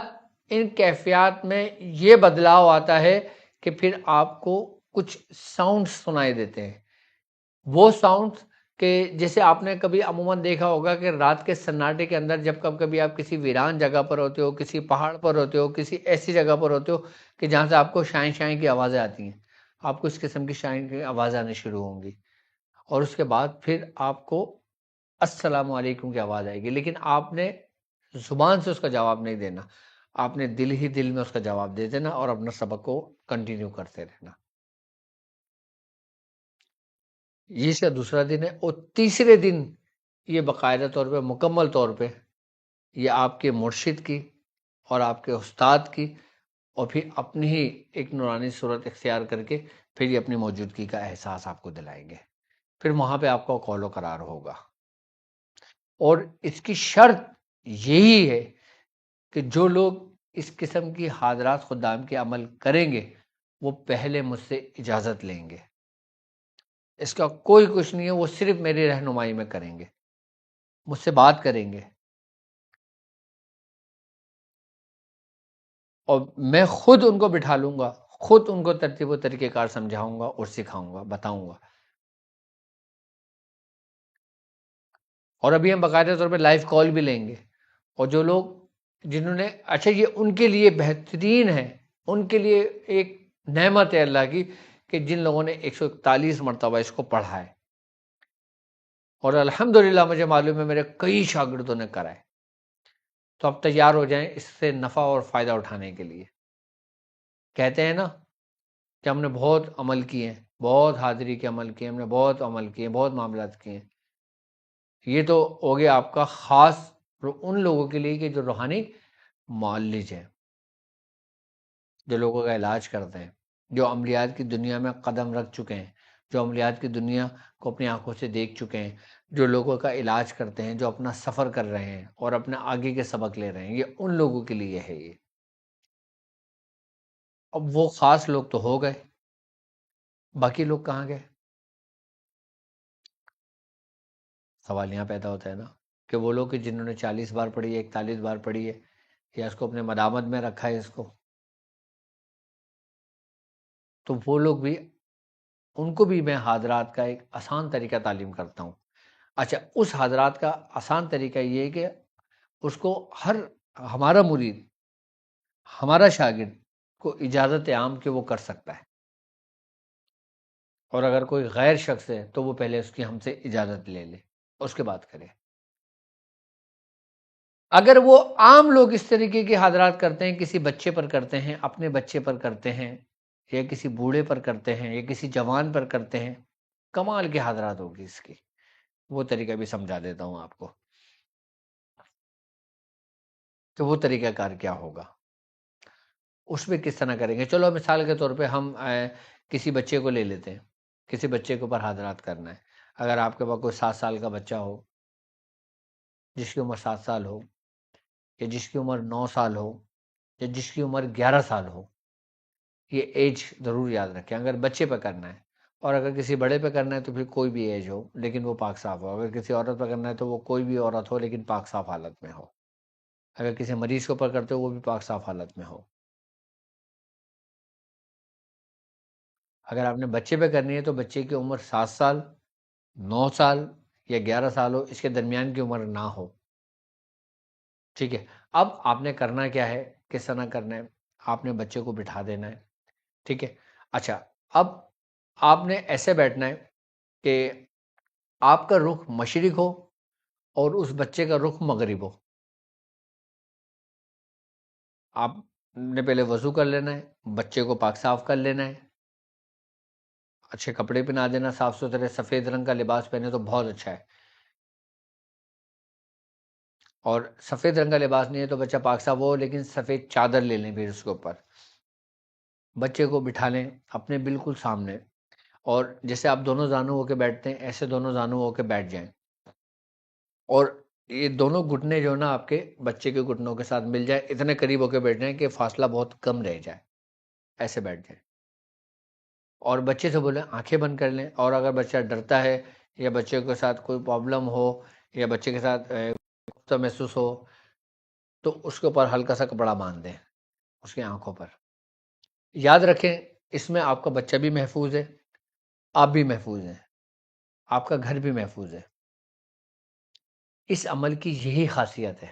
ان کیفیات میں یہ بدلاؤ آتا ہے کہ پھر آپ کو کچھ ساؤنڈ سنائی دیتے ہیں. وہ ساؤنڈ کہ جیسے آپ نے کبھی عموماً دیکھا ہوگا کہ رات کے سناٹے کے اندر جب کبھی آپ کسی ویران جگہ پر ہوتے ہو، کسی پہاڑ پر ہوتے ہو، کسی ایسی جگہ پر ہوتے ہو کہ جہاں سے آپ کو شائیں شائیں کی آوازیں آتی ہیں، آپ کو اس قسم کی شائیں کی آوازیں آنے شروع ہوں گی. اور اس کے بعد پھر آپ کو السلام علیکم کی آواز آئے گی، لیکن آپ نے زبان سے اس کا جواب نہیں دینا، آپ نے دل ہی دل میں اس کا جواب دے دینا اور اپنا سبق کو کنٹینیو کرتے رہنا. یہ اس کا دوسرا دن ہے. اور تیسرے دن یہ باقاعدہ طور پہ مکمل طور پہ یہ آپ کے مرشد کی اور آپ کے استاد کی اور پھر اپنی ہی ایک نورانی صورت اختیار کر کے پھر یہ اپنی موجودگی کا احساس آپ کو دلائیں گے. پھر وہاں پہ آپ کا قول و قرار ہوگا. اور اس کی شرط یہی ہے کہ جو لوگ اس قسم کی حاضرات خدام کے عمل کریں گے وہ پہلے مجھ سے اجازت لیں گے. اس کا کوئی کچھ نہیں ہے، وہ صرف میری رہنمائی میں کریں گے، مجھ سے بات کریں گے، اور میں خود ان کو بٹھا لوں گا، خود ان کو ترتیب و طریقہ کار سمجھاؤں گا اور سکھاؤں گا، بتاؤں گا. اور ابھی ہم باقاعدہ طور پہ لائیو کال بھی لیں گے. اور جو لوگ جنہوں نے اچھا، یہ ان کے لیے بہترین ہے، ان کے لیے ایک نعمت ہے اللہ کی کہ جن لوگوں نے 141 مرتبہ اس کو پڑھا ہے. اور الحمدللہ مجھے معلوم ہے میرے کئی شاگردوں نے کرا ہے. تو اب تیار ہو جائیں اس سے نفع اور فائدہ اٹھانے کے لیے. کہتے ہیں نا کہ ہم نے بہت عمل کیے ہیں، بہت حاضری کے عمل کیے، ہم نے بہت عمل کیے، بہت معاملات کیے ہیں. یہ تو ہو گیا آپ کا خاص ان لوگوں کے لیے کہ جو روحانی معالج ہیں، جو لوگوں کا علاج کرتے ہیں، جو عملیات کی دنیا میں قدم رکھ چکے ہیں، جو عملیات کی دنیا کو اپنی آنکھوں سے دیکھ چکے ہیں، جو لوگوں کا علاج کرتے ہیں، جو اپنا سفر کر رہے ہیں اور اپنے آگے کے سبق لے رہے ہیں، یہ ان لوگوں کے لیے ہے. یہ اب وہ خاص لوگ تو ہو گئے، باقی لوگ کہاں گئے؟ سوال یہاں پیدا ہوتا ہے نا کہ وہ لوگ کہ جنہوں نے 40 بار پڑھی ہے، 41 بار پڑھی ہے، یا اس کو اپنے مدامت میں رکھا ہے اس کو، تو وہ لوگ بھی، ان کو بھی میں حاضرات کا ایک آسان طریقہ تعلیم کرتا ہوں. اچھا، اس حاضرات کا آسان طریقہ یہ ہے کہ اس کو ہمارا مرید، ہمارا شاگرد کو اجازت عام کہ وہ کر سکتا ہے، اور اگر کوئی غیر شخص ہے تو وہ پہلے اس کی ہم سے اجازت لے لے، اس کے بعد کرے۔ اگر وہ عام لوگ اس طریقے کے حاضرات کرتے ہیں، کسی بچے پر کرتے ہیں، اپنے بچے پر کرتے ہیں، یا کسی بوڑھے پر کرتے ہیں، یا کسی جوان پر کرتے ہیں، کمال کی حاضرات ہوگی اس کی۔ وہ طریقہ بھی سمجھا دیتا ہوں آپ کو کہ وہ طریقہ کار کیا ہوگا، اس میں کس طرح کریں گے۔ چلو مثال کے طور پہ ہم کسی بچے کو لے لیتے ہیں، کسی بچے کے اوپر حاضرات کرنا ہے۔ اگر آپ کے پاس کوئی 7 سال کا بچہ ہو، جس کی عمر 7 سال ہو، یا جس کی عمر 9 سال ہو، یا جس کی عمر 11 سال ہو، یہ ایج ضرور یاد رکھیں اگر بچے پہ کرنا ہے۔ اور اگر کسی بڑے پہ کرنا ہے تو پھر کوئی بھی ایج ہو لیکن وہ پاک صاف ہو۔ اگر کسی عورت پہ کرنا ہے تو وہ کوئی بھی عورت ہو لیکن پاک صاف حالت میں ہو۔ اگر کسی مریض کے اوپر کرتے ہو وہ بھی پاک صاف حالت میں ہو۔ اگر آپ نے بچے پہ کرنی ہے تو بچے کی عمر 7 سال، 9 سال یا 11 سال ہو، اس کے درمیان کی عمر نہ ہو۔ ٹھیک ہے، اب آپ نے کرنا کیا ہے، کس طرح کرنا ہے، آپ نے بچے کو بٹھا دینا ہے۔ ٹھیک ہے، اچھا، اب آپ نے ایسے بیٹھنا ہے کہ آپ کا رخ مشرق ہو اور اس بچے کا رخ مغرب ہو۔ آپ نے پہلے وضو کر لینا ہے، بچے کو پاک صاف کر لینا ہے، اچھے کپڑے پہنا دینا، صاف ستھرے سفید رنگ کا لباس پہنے تو بہت اچھا ہے، اور سفید رنگ کا لباس نہیں ہے تو بچہ پاک صاف ہو لیکن سفید چادر لے لیں، پھر اس کے اوپر بچے کو بٹھا لیں اپنے بالکل سامنے، اور جیسے آپ دونوں زانو ہو کے بیٹھتے ہیں ایسے دونوں زانو ہو کے بیٹھ جائیں، اور یہ دونوں گھٹنے جو نا آپ کے بچے کے گھٹنوں کے ساتھ مل جائے، اتنے قریب ہو کے بیٹھ جائیں کہ فاصلہ بہت کم رہ جائے، ایسے بیٹھ جائیں، اور بچے سے بولیں آنکھیں بند کر لیں۔ اور اگر بچہ ڈرتا ہے یا بچے کے ساتھ کوئی پرابلم ہو یا بچے کے ساتھ خفتہ محسوس ہو تو اس کے اوپر ہلکا سا کپڑا باندھ دیں اس کی آنکھوں پر۔ یاد رکھیں اس میں آپ کا بچہ بھی محفوظ ہے، آپ بھی محفوظ ہیں، آپ کا گھر بھی محفوظ ہے۔ اس عمل کی یہی خاصیت ہے،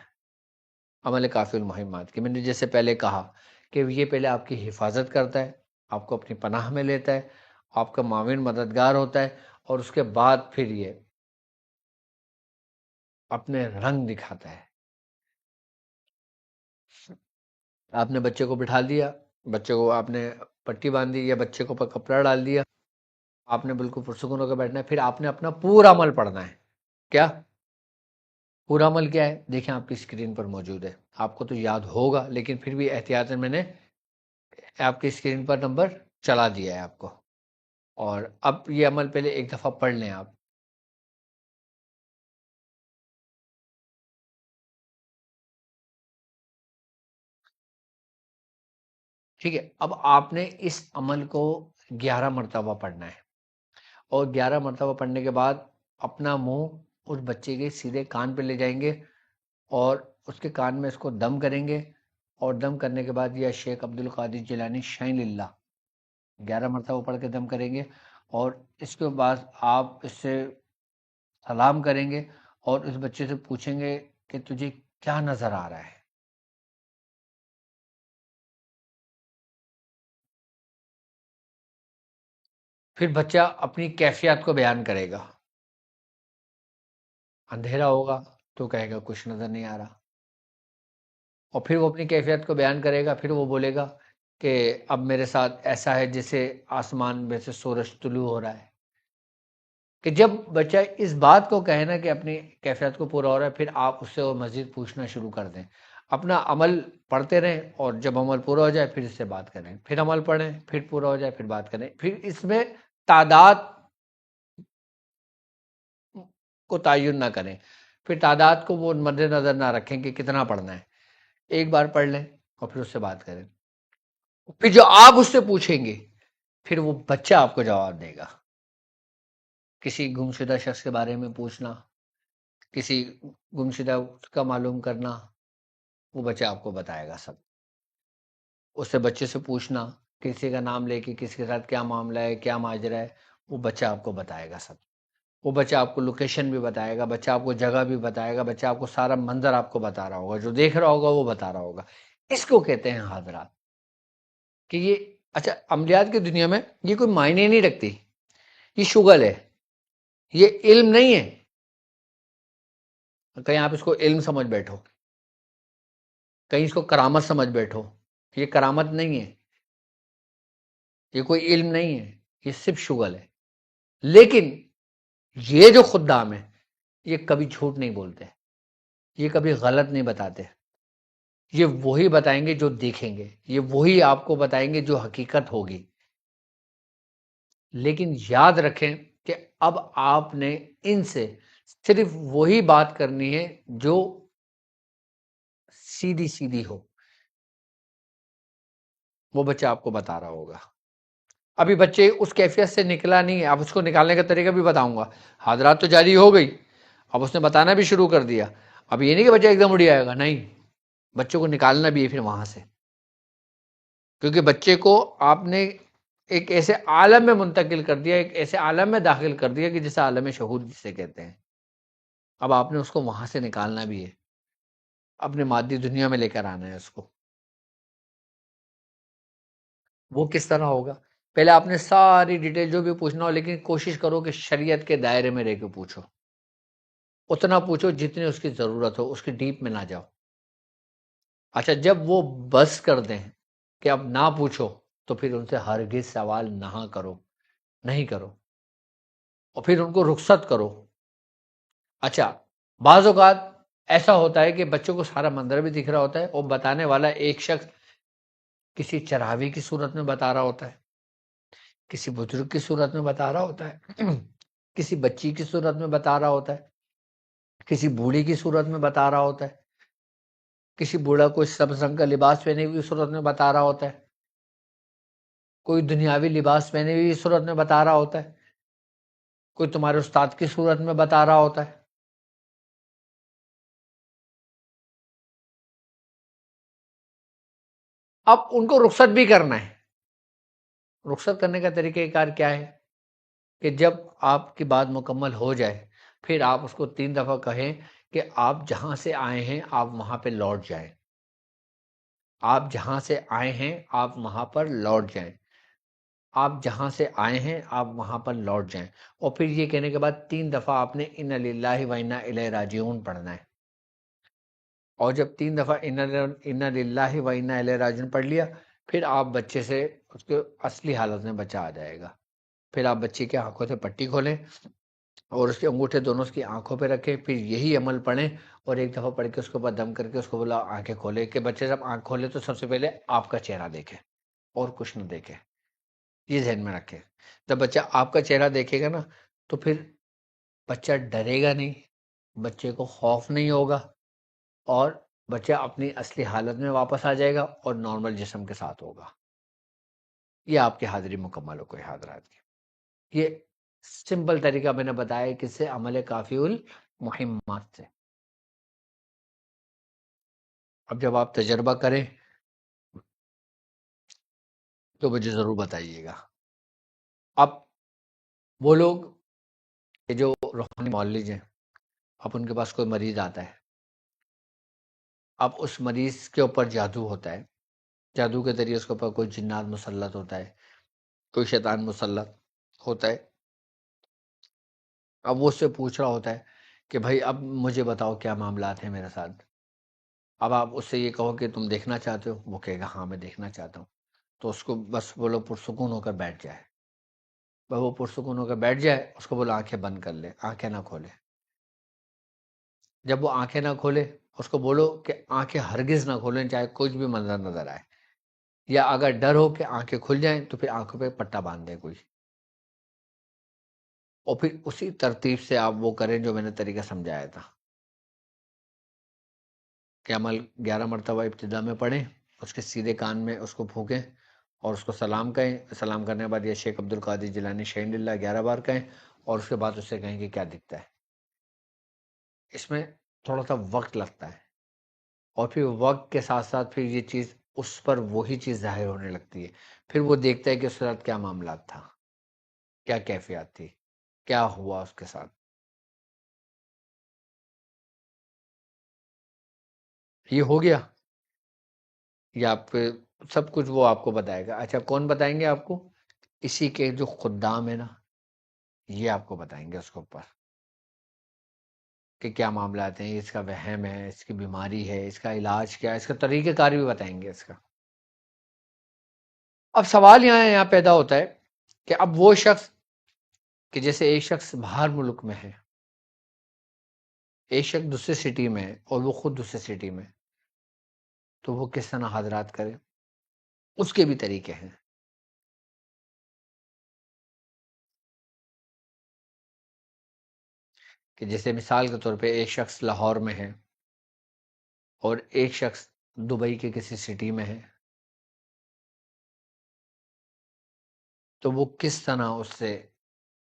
عمل کافی المہمات کی۔ میں نے جیسے پہلے کہا کہ یہ پہلے آپ کی حفاظت کرتا ہے، آپ کو اپنی پناہ میں لیتا ہے، آپ کا معاون مددگار ہوتا ہے، اور اس کے بعد پھر یہ اپنے رنگ دکھاتا ہے۔ آپ نے بچے کو بٹھا دیا، بچے کو آپ نے پٹی باندھی یا بچے کو کپڑا ڈال دیا، آپ نے بالکل پرسکون ہو کے بیٹھنا ہے، پھر آپ نے اپنا پورا عمل پڑھنا ہے۔ کیا پورا عمل کیا ہے؟ دیکھیں آپ کی اسکرین پر موجود ہے، آپ کو تو یاد ہوگا لیکن پھر بھی احتیاطاً میں نے آپ کی اسکرین پر نمبر چلا دیا ہے آپ کو، اور اب یہ عمل پہلے ایک دفعہ پڑھ لیں آپ۔ ٹھیک ہے، اب آپ نے اس عمل کو 11 مرتبہ پڑھنا ہے، اور 11 مرتبہ پڑھنے کے بعد اپنا منہ اس بچے کے سیدھے کان پہ لے جائیں گے، اور اس کے کان میں اس کو دم کریں گے، اور دم کرنے کے بعد یہ شیخ عبد القادر جیلانی شین اللہ 11 مرتبہ پڑھ کے دم کریں گے، اور اس کے بعد آپ اس سے سلام کریں گے، اور اس بچے سے پوچھیں گے کہ تجھے کیا نظر آ رہا ہے۔ پھر بچہ اپنی کیفیات کو بیان کرے گا، اندھیرا ہوگا تو کہے گا کچھ نظر نہیں آ رہا، اور پھر وہ اپنی کیفیت کو بیان کرے گا، پھر وہ بولے گا کہ اب میرے ساتھ ایسا ہے جیسے آسمان میں سے سورج طلوع ہو رہا ہے۔ کہ جب بچہ اس بات کو کہے نا کہ اپنی کیفیت کو پورا ہو رہا ہے، پھر آپ اس سے وہ مزید پوچھنا شروع کر دیں، اپنا عمل پڑھتے رہیں، اور جب عمل پورا ہو جائے پھر اس سے بات کریں، پھر عمل پڑھیں، پھر پورا ہو جائے پھر بات کریں، پھر اس میں تعداد کو تعین نہ کریں، پھر تعداد کو وہ مد نظر نہ رکھیں کہ کتنا پڑھنا ہے، ایک بار پڑھ لیں اور پھر اس سے بات کریں، پھر جو آپ اس سے پوچھیں گے پھر وہ بچہ آپ کو جواب دے گا۔ کسی گمشدہ شخص کے بارے میں پوچھنا، کسی گمشدہ کا معلوم کرنا، وہ بچہ آپ کو بتائے گا سب۔ اس سے بچے سے پوچھنا، کسی کا نام لے کے کسی کے ساتھ کیا معاملہ ہے، کیا ماجرا ہے، وہ بچہ آپ کو بتائے گا سب۔ وہ بچہ آپ کو لوکیشن بھی بتائے گا، بچہ آپ کو جگہ بھی بتائے گا، بچہ آپ کو سارا منظر آپ کو بتا رہا ہوگا، جو دیکھ رہا ہوگا وہ بتا رہا ہوگا۔ اس کو کہتے ہیں حاضرات۔ کہ یہ اچھا عملیات کی دنیا میں یہ کوئی معنی نہیں رکھتی، یہ شغل ہے، یہ علم نہیں ہے. کہیں آپ اس کو علم سمجھ بیٹھو، کہیں اس کو کرامت سمجھ بیٹھو. یہ کرامت نہیں ہے، یہ کوئی علم نہیں ہے، یہ صرف شغل ہے. لیکن یہ جو خدام ہے یہ کبھی جھوٹ نہیں بولتے، یہ کبھی غلط نہیں بتاتے. یہ وہی بتائیں گے جو دیکھیں گے، یہ وہی آپ کو بتائیں گے جو حقیقت ہوگی. لیکن یاد رکھیں کہ اب آپ نے ان سے صرف وہی بات کرنی ہے جو سیدھی سیدھی ہو. وہ بچہ آپ کو بتا رہا ہوگا. ابھی بچے اس کیفیت سے نکلا نہیں ہے، اب اس کو نکالنے کا طریقہ بھی بتاؤں گا. حاضرات تو جاری ہو گئی، اب اس نے بتانا بھی شروع کر دیا. اب یہ نہیں کہ بچہ ایک دم اڑی آئے گا، نہیں، بچوں کو نکالنا بھی ہے پھر وہاں سے. کیونکہ بچے کو آپ نے ایک ایسے عالم میں منتقل کر دیا، ایک ایسے عالم میں داخل کر دیا کہ جسے عالم شہود جسے کہتے ہیں. اب آپ نے اس کو وہاں سے نکالنا بھی ہے، اپنے مادی دنیا میں لے کر آنا ہے اس کو. وہ کس طرح ہوگا؟ پہلے آپ نے ساری ڈیٹیل جو بھی پوچھنا ہو، لیکن کوشش کرو کہ شریعت کے دائرے میں رہ کے پوچھو. اتنا پوچھو جتنی اس کی ضرورت ہو، اس کی ڈیپ میں نہ جاؤ. اچھا جب وہ بس کر دیں کہ اب نہ پوچھو، تو پھر ان سے ہرگز سوال نہ کرو، نہیں کرو، اور پھر ان کو رخصت کرو. اچھا بعض اوقات ایسا ہوتا ہے کہ بچوں کو سارا منظر بھی دکھ رہا ہوتا ہے، اور بتانے والا ایک شخص کسی چراوی کی صورت میں بتا رہا ہوتا ہے، کسی بزرگ کی صورت میں بتا رہا ہوتا ہے، کسی بچی کی صورت میں بتا رہا ہوتا ہے، کسی بوڑھی کی صورت میں بتا رہا ہوتا ہے، کسی بوڑھا کوئی سبز رنگ کا لباس پہنے ہوئی صورت میں بتا رہا ہوتا ہے، کوئی دنیاوی لباس پہنے ہوئی صورت میں بتا رہا ہوتا ہے، کوئی تمہارے استاد کی صورت میں بتا رہا ہوتا ہے. اب ان کو رخصت بھی کرنا ہے. رخصت کرنے کا طریقہ کار کیا ہے؟ کہ جب آپ کی بات مکمل ہو جائے، پھر آپ اس کو 3 دفعہ کہیں کہ آپ جہاں سے آئے ہیں آپ وہاں پہ لوٹ جائیں. آپ جہاں سے آئے ہیں آپ وہاں پر لوٹ جائیں. آپ جہاں سے آئے ہیں آپ وہاں پر لوٹ جائیں. اور پھر یہ کہنے کے بعد 3 دفعہ آپ نے انا للہ و انا الیہ راجعون پڑھنا ہے. اور جب 3 دفعہ انا للہ و انا الیہ راجعون پڑھ لیا، پھر آپ بچے سے اس کے اصلی حالت میں بچہ آ جائے گا. پھر آپ بچے کی آنکھوں سے پٹی کھولیں اور اس کے انگوٹھے دونوں اس کی آنکھوں پہ رکھیں، پھر یہی عمل پڑھیں، اور ایک دفعہ پڑھ کے اس کے اوپر دم کر کے اس کو بولا آنکھیں کھولے. کہ بچے جب آنکھ کھولے تو سب سے پہلے آپ کا چہرہ دیکھے اور کچھ نہ دیکھے. یہ ذہن میں رکھے. جب بچہ آپ کا چہرہ دیکھے گا نا، تو پھر بچہ ڈرے گا نہیں، بچے کو خوف نہیں ہوگا، اور بچہ اپنی اصلی حالت میں واپس آ جائے گا اور نارمل جسم کے ساتھ ہوگا. یہ آپ کی حاضری مکمل ہو گئی حضرات کی. یہ سمپل طریقہ میں نے بتایا کس سے؟ عمل کافی المہمات سے. اب جب آپ تجربہ کریں تو مجھے ضرور بتائیے گا. اب وہ لوگ کہ جو روحانی معالج ہیں، اب ان کے پاس کوئی مریض آتا ہے، اب اس مریض کے اوپر جادو ہوتا ہے، جادو کے ذریعے اس کے اوپر کوئی جنات مسلط ہوتا ہے، کوئی شیطان مسلط ہوتا ہے. اب وہ اس سے پوچھ رہا ہوتا ہے کہ بھائی اب مجھے بتاؤ کیا معاملات ہیں میرے ساتھ. اب آپ اس سے یہ کہو کہ تم دیکھنا چاہتے ہو، وہ کہے گا ہاں میں دیکھنا چاہتا ہوں. تو اس کو بس بولو پرسکون ہو کر بیٹھ جائے. بس وہ پرسکون ہو کر بیٹھ جائے، اس کو بولو آنکھیں بند کر لے، آنکھیں نہ کھولے. جب وہ آنکھیں نہ کھولے، اس کو بولو کہ آنکھیں ہرگز نہ کھولیں چاہے کچھ بھی منظر نظر آئے، یا اگر ڈر ہو کہ آنکھیں کھل جائیں تو پھر آنکھوں پہ پٹا باندھ دیں کوئی. اور پھر اسی ترتیب سے آپ وہ کریں جو میں نے طریقہ سمجھایا تھا. کہ عمل 11 مرتبہ ابتدا میں پڑھیں، اس کے سیدھے کان میں اس کو پھونکیں اور اس کو سلام کہیں. سلام کرنے کے بعد یہ شیخ عبد القادر جیلانی شہین اللہ 11 بار کہیں، اور اس کے بعد اس سے کہیں کہ کیا دکھتا ہے. اس میں تھوڑا سا وقت لگتا ہے، اور پھر وقت کے ساتھ ساتھ پھر یہ چیز اس پر وہی چیز ظاہر ہونے لگتی ہے. پھر وہ دیکھتا ہے کہ اس کے ساتھ کیا معاملات تھا، کیا کیفیات تھی، کیا ہوا اس کے ساتھ. یہ ہو گیا. یہ آپ کے سب کچھ وہ آپ کو بتائے گا. اچھا کون بتائیں گے آپ کو؟ اسی کے جو خدام ہے نا، یہ آپ کو بتائیں گے اس کے اوپر کہ کیا معاملات ہیں، اس کا وہم ہے، اس کی بیماری ہے، اس کا علاج کیا ہے، اس کا طریقہ کار بھی بتائیں گے اس کا. اب سوال یہاں پیدا ہوتا ہے کہ اب وہ شخص کہ جیسے ایک شخص باہر ملک میں ہے، ایک شخص دوسرے سٹی میں ہے اور وہ خود دوسرے سٹی میں، تو وہ کس طرح حاضرات کرے، اس کے بھی طریقے ہیں. کہ جیسے مثال کے طور پہ ایک شخص لاہور میں ہے اور ایک شخص دبئی کے کسی سٹی میں ہے، تو وہ کس طرح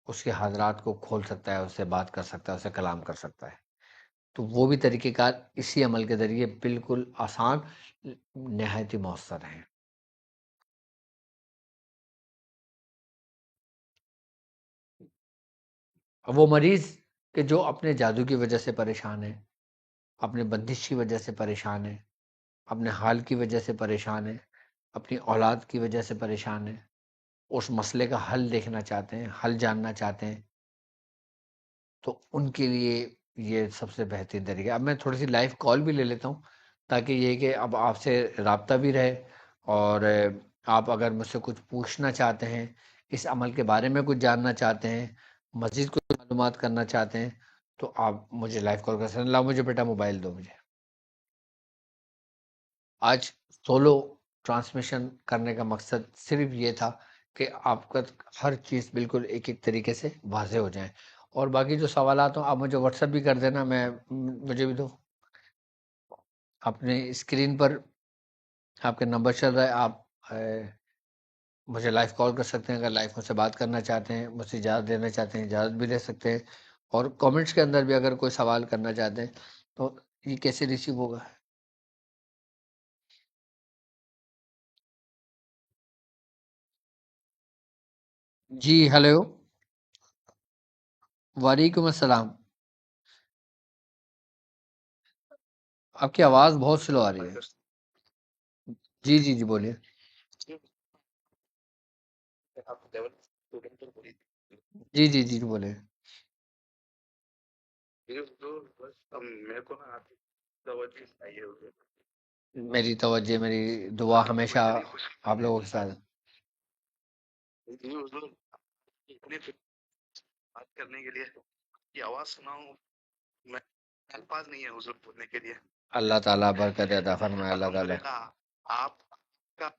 اس کے حاضرات کو کھول سکتا ہے، اس سے بات کر سکتا ہے، اس سے کلام کر سکتا ہے. تو وہ بھی طریقہ کار اسی عمل کے ذریعے بالکل آسان، نہایت ہی مؤثر ہیں. اب وہ مریض کہ جو اپنے جادو کی وجہ سے پریشان ہے، اپنے بندش کی وجہ سے پریشان ہے، اپنے حال کی وجہ سے پریشان ہے، اپنی اولاد کی وجہ سے پریشان ہے، اس مسئلے کا حل دیکھنا چاہتے ہیں، حل جاننا چاہتے ہیں، تو ان کے لیے یہ سب سے بہترین طریقہ. اب میں تھوڑی سی لائیو کال بھی لے لیتا ہوں تاکہ یہ کہ اب آپ سے رابطہ بھی رہے، اور آپ اگر مجھ سے کچھ پوچھنا چاہتے ہیں، اس عمل کے بارے میں کچھ جاننا چاہتے ہیں، مزید کچھ معلومات کرنا چاہتے ہیں، تو آپ مجھے لائیو کال کر سکتے ہیں. لاؤ مجھے بیٹا موبائل دو مجھے. آج سولو ٹرانسمیشن کرنے کا مقصد صرف یہ تھا کہ آپ کا ہر چیز بالکل ایک ایک طریقے سے واضح ہو جائیں. اور باقی جو سوالات ہوں آپ مجھے واٹس ایپ بھی کر دینا، مجھے بھی دو. اپنے اسکرین پر آپ کا نمبر چل رہا ہے، آپ مجھے لائیو کال کر سکتے ہیں. اگر لائیو مجھ سے بات کرنا چاہتے ہیں، مجھ سے اجازت دینا چاہتے ہیں، اجازت بھی دے سکتے ہیں. اور کامنٹس کے اندر بھی اگر کوئی سوال کرنا چاہتے ہیں تو یہ کیسے ریسیو ہوگا؟ جی ہلو، وعلیکم السلام. آپ کی آواز بہت سلو آ رہی ہے. جی جی جی بولیے. جی جی جی بولے. میری توجہ، میری دعا ہمیشہ آپ لوگوں کے ساتھ. بات کرنے کے لیے یہ آواز سناؤں میں، الفاظ نہیں ہے حضور بولنے کے لیے. اللہ تعالیٰ برکت عطا فرمائے. اللہ تعالیٰ آپ کا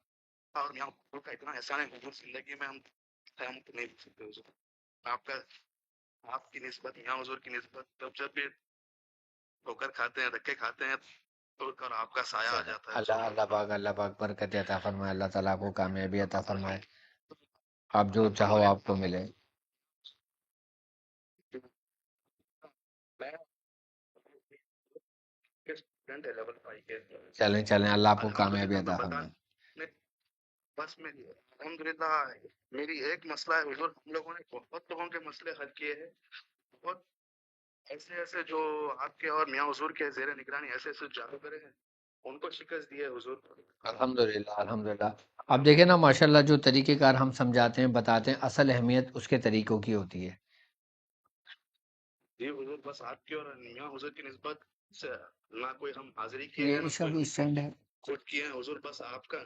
اور یہاں حضور کا اتنا احسان ہے حضور، زندگی میں ہم نہیں بول سکتے حضور. آپ کا، آپ کی نسبت یہاں حضور کی نسبت جب بھی ٹھوکر کھاتے ہیں، دھکے کھاتے ہیں، تو کر آپ کا سایہ آ جاتا ہے. اللہ پاک برکت عطا فرمائے. اللہ تعالیٰ کو کامیابی عطا فرمائے. آپ جو چاہو آپ کو ملے. چلیں چلیں، اللہ آپ کو کامیابی عطا فرمائے. بس میری الحمدللہ میری ایک مسئلہ ہے حضور، ہم لوگوں نے بہت لوگوں کے مسئلے حل کیے ہیں، بہت ایسے ایسے جو آپ کے اور میاں حضور کے زیر نگرانی ایسے ایسے جادوگر ہیں، ان کو شکست دی ہے حضور. الحمدللہ الحمدللہ. اب دیکھیں نا ماشاءاللہ، جو طریقہ کار ہم سمجھاتے ہیں، بتاتے ہیں، اصل اہمیت اس کے طریقوں کی ہوتی ہے. جی حضور، بس آپ کی اور میاں حضور کی نسبت سے نہ کوئی ہم حاضری کیے ہیں، نہ کوئی کچھ کیے ہیں حضور. بس آپ کا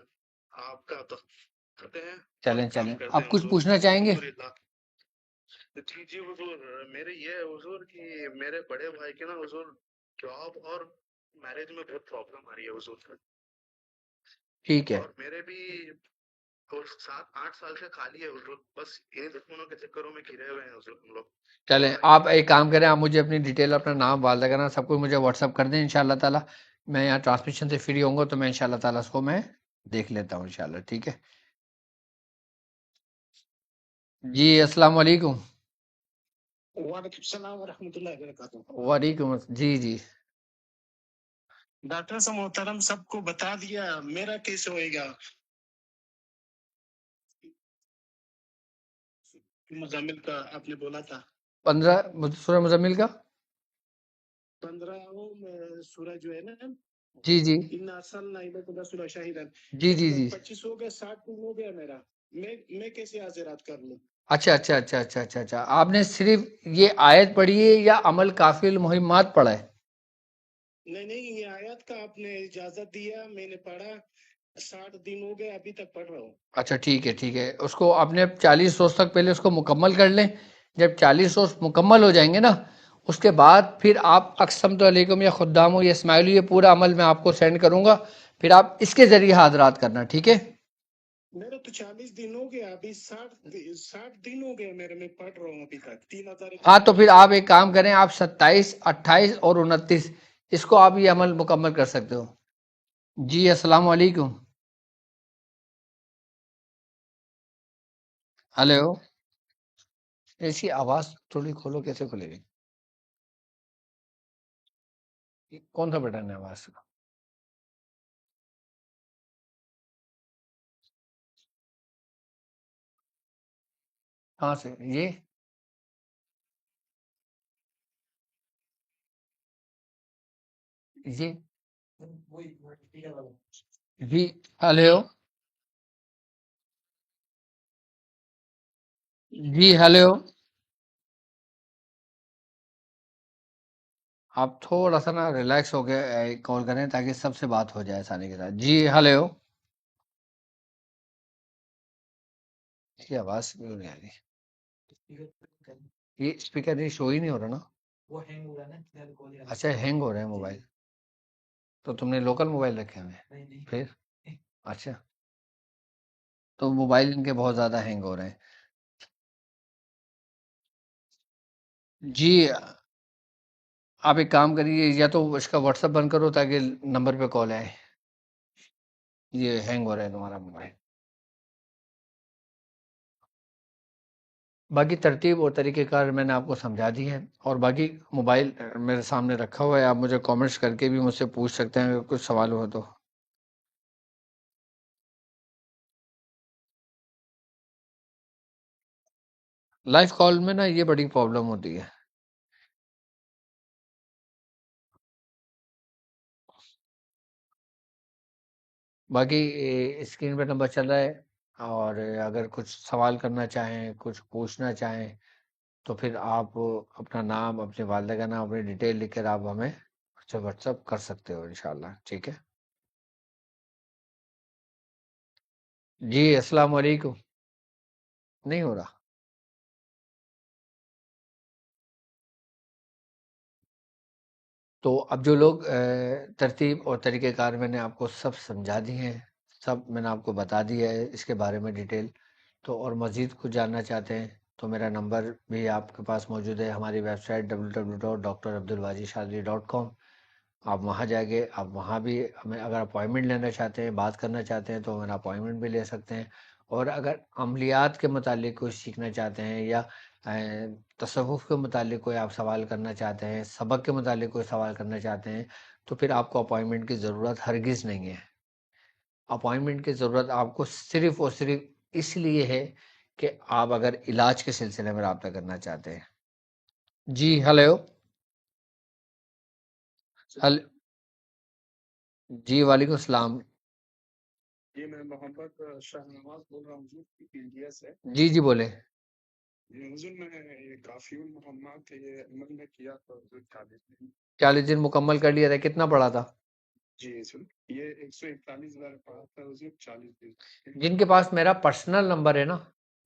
کرتے ہیں. چلیں چلیں، آپ کچھ پوچھنا چاہیں گے؟ جی جی حضور، میرے یہ حضور کہ میرے بڑے بھائی کے نا حضور جاب اور میرج میں بہت پرابلم آ رہی ہے حضور. ٹھیک ہے. اور میرے بھی 7-8 سال سے خالی ہے حضور، بس ان دشمنوں کے چکروں میں گھرے ہوئے ہیں حضور ہم لوگ. چلیں آپ ایک کام کریں، آپ مجھے اپنی ڈیٹیل، اپنا نام، والدہ کا نام، سب کچھ مجھے واٹس ایپ کر دیں. انشاءاللہ تعالیٰ میں یہاں ٹرانسمیشن سے فری ہوں گا تو میں انشاءاللہ تعالیٰ اس کو میں دیکھ لیتا ہوں انشاءاللہ. ٹھیک ہے جی. السلام علیکم. وعلیکم السلام ورحمۃ اللہ وبرکاتہ. وعلیکم جی جی. ڈاکٹر صاحب محترم، سب کو بتا دیا، میرا کیسے ہوئے گا؟ مزمل کا آپ نے بولا تھا 15 سورہ مزمل کا 15 سورہ جو ہے نا جی جی جی جی جی 25 ہو گیا، 60 ہو گیا میرا، میں کیسے حاضرات کر لوں؟ اچھا اچھا اچھا اچھا اچھا اچھا آپ نے صرف یہ آیت پڑھی ہے یا عمل کافی المہمات پڑھا ہے؟ نہیں، یہ آیات کا آپ نے اجازت دیا، میں نے پڑھا، 60 دن ہو گئے، ابھی تک پڑھ رہا ہوں۔ اچھا ٹھیک ہے ٹھیک ہے، اس کو آپ نے 40 روز تک پہلے اس کو مکمل کر لیں۔ جب 40 روز مکمل ہو جائیں گے نا، اس کے بعد پھر آپ اقسمت علیکم یا خدامو یا اسماعیل، یہ پورا عمل میں آپ کو سینڈ کروں گا، پھر آپ اس کے ذریعے حاضرات کرنا، ٹھیک ہے؟ میرا تو 40 دن ہو گیا، ابھی 60 دن ہو گئے میرے، میں پڑھ رہا ہوں ابھی تک 3000۔ ہاں تو پھر آپ ایک کام کریں، آپ 27 28 اور 29 اس کو آپ یہ عمل مکمل کر سکتے ہو۔ جی السلام علیکم۔ ہلو، ایسی آواز تھوڑی کھولو، کیسے کھلے گی؟ کون سا بٹن ہے آواز کا؟ کہاں سے یہ؟ جی جی ہلو جی ہلو، آپ تھوڑا سا نا ریلیکس ہو کے کال کریں تاکہ سب سے بات ہو جائے آسانی کے ساتھ۔ جی ہلو، یہ آواز کیوں نہیں آ رہی؟ یہ اسپیکر یہ شو ہی نہیں ہو رہا نا؟ اچھا ہینگ ہو رہے ہیں موبائل؟ تو تم نے لوکل موبائل رکھے ہیں پھر؟ اچھا، تو موبائل ان کے بہت زیادہ ہینگ ہو رہے ہیں۔ جی آپ ایک کام کریے، یا تو اس کا واٹس ایپ بند کرو تاکہ نمبر پہ کال آئے۔ یہ ہینگ ہو رہا ہے تمہارا موبائل۔ باقی ترتیب اور طریقہ کار میں نے آپ کو سمجھا دی ہے، اور باقی موبائل میرے سامنے رکھا ہوا ہے، آپ مجھے کامنٹس کر کے بھی مجھ سے پوچھ سکتے ہیں اگر کچھ سوال ہو تو۔ لائف کال میں نا یہ بڑی پرابلم ہوتی ہے۔ باقی اسکرین پہ نمبر چل رہا ہے، اور اگر کچھ سوال کرنا چاہیں، کچھ پوچھنا چاہیں، تو پھر آپ اپنا نام، اپنی والدہ کا نام، اپنی ڈیٹیل لکھ کر آپ ہمیں واٹس ایپ کر سکتے ہو انشاءاللہ، ٹھیک ہے؟ جی السلام علیکم۔ نہیں ہو رہا؟ تو اب جو لوگ ترتیب اور طریقہ کار میں نے آپ کو سب سمجھا دی ہیں، سب میں نے آپ کو بتا دیا ہے اس کے بارے میں ڈیٹیل، تو اور مزید کچھ جاننا چاہتے ہیں تو میرا نمبر بھی آپ کے پاس موجود ہے، ہماری ویب سائٹ www.drabdulwajishadri.com، آپ وہاں جا کے آپ وہاں بھی ہمیں اگر اپوائنٹمنٹ لینا چاہتے ہیں، بات کرنا چاہتے ہیں تو میرا اپوائنٹمنٹ بھی لے سکتے ہیں، اور اگر عملیات کے متعلق کچھ سیکھنا چاہتے ہیں، یا تصوف کے متعلق کوئی آپ سوال کرنا چاہتے ہیں، سبق کے متعلق کوئی سوال کرنا چاہتے ہیں، تو پھر آپ کو اپوائنٹمنٹ کی ضرورت ہرگز نہیں ہے۔ اپوائنٹمنٹ کی ضرورت آپ کو صرف اور صرف اس لیے ہے کہ آپ اگر علاج کے سلسلے میں رابطہ کرنا چاہتے ہیں۔ جی ہلو، جی وعلیکم السلام۔ جی میں محمد شاہ نواز بول رہا ہوں حضور انڈیا سے۔ جی جی بولے۔ جی حضور، میں یہ کافی المحمد یہ عمل میں کیا تھا حضور 40 دن۔ 40 دن مکمل کر لیا تھا، کتنا پڑا تھا؟ جی حضور، یہ 141 بار پڑھا تھا حضور 40 دن۔ جن کے پاس میرا پرسنل نمبر ہے نا،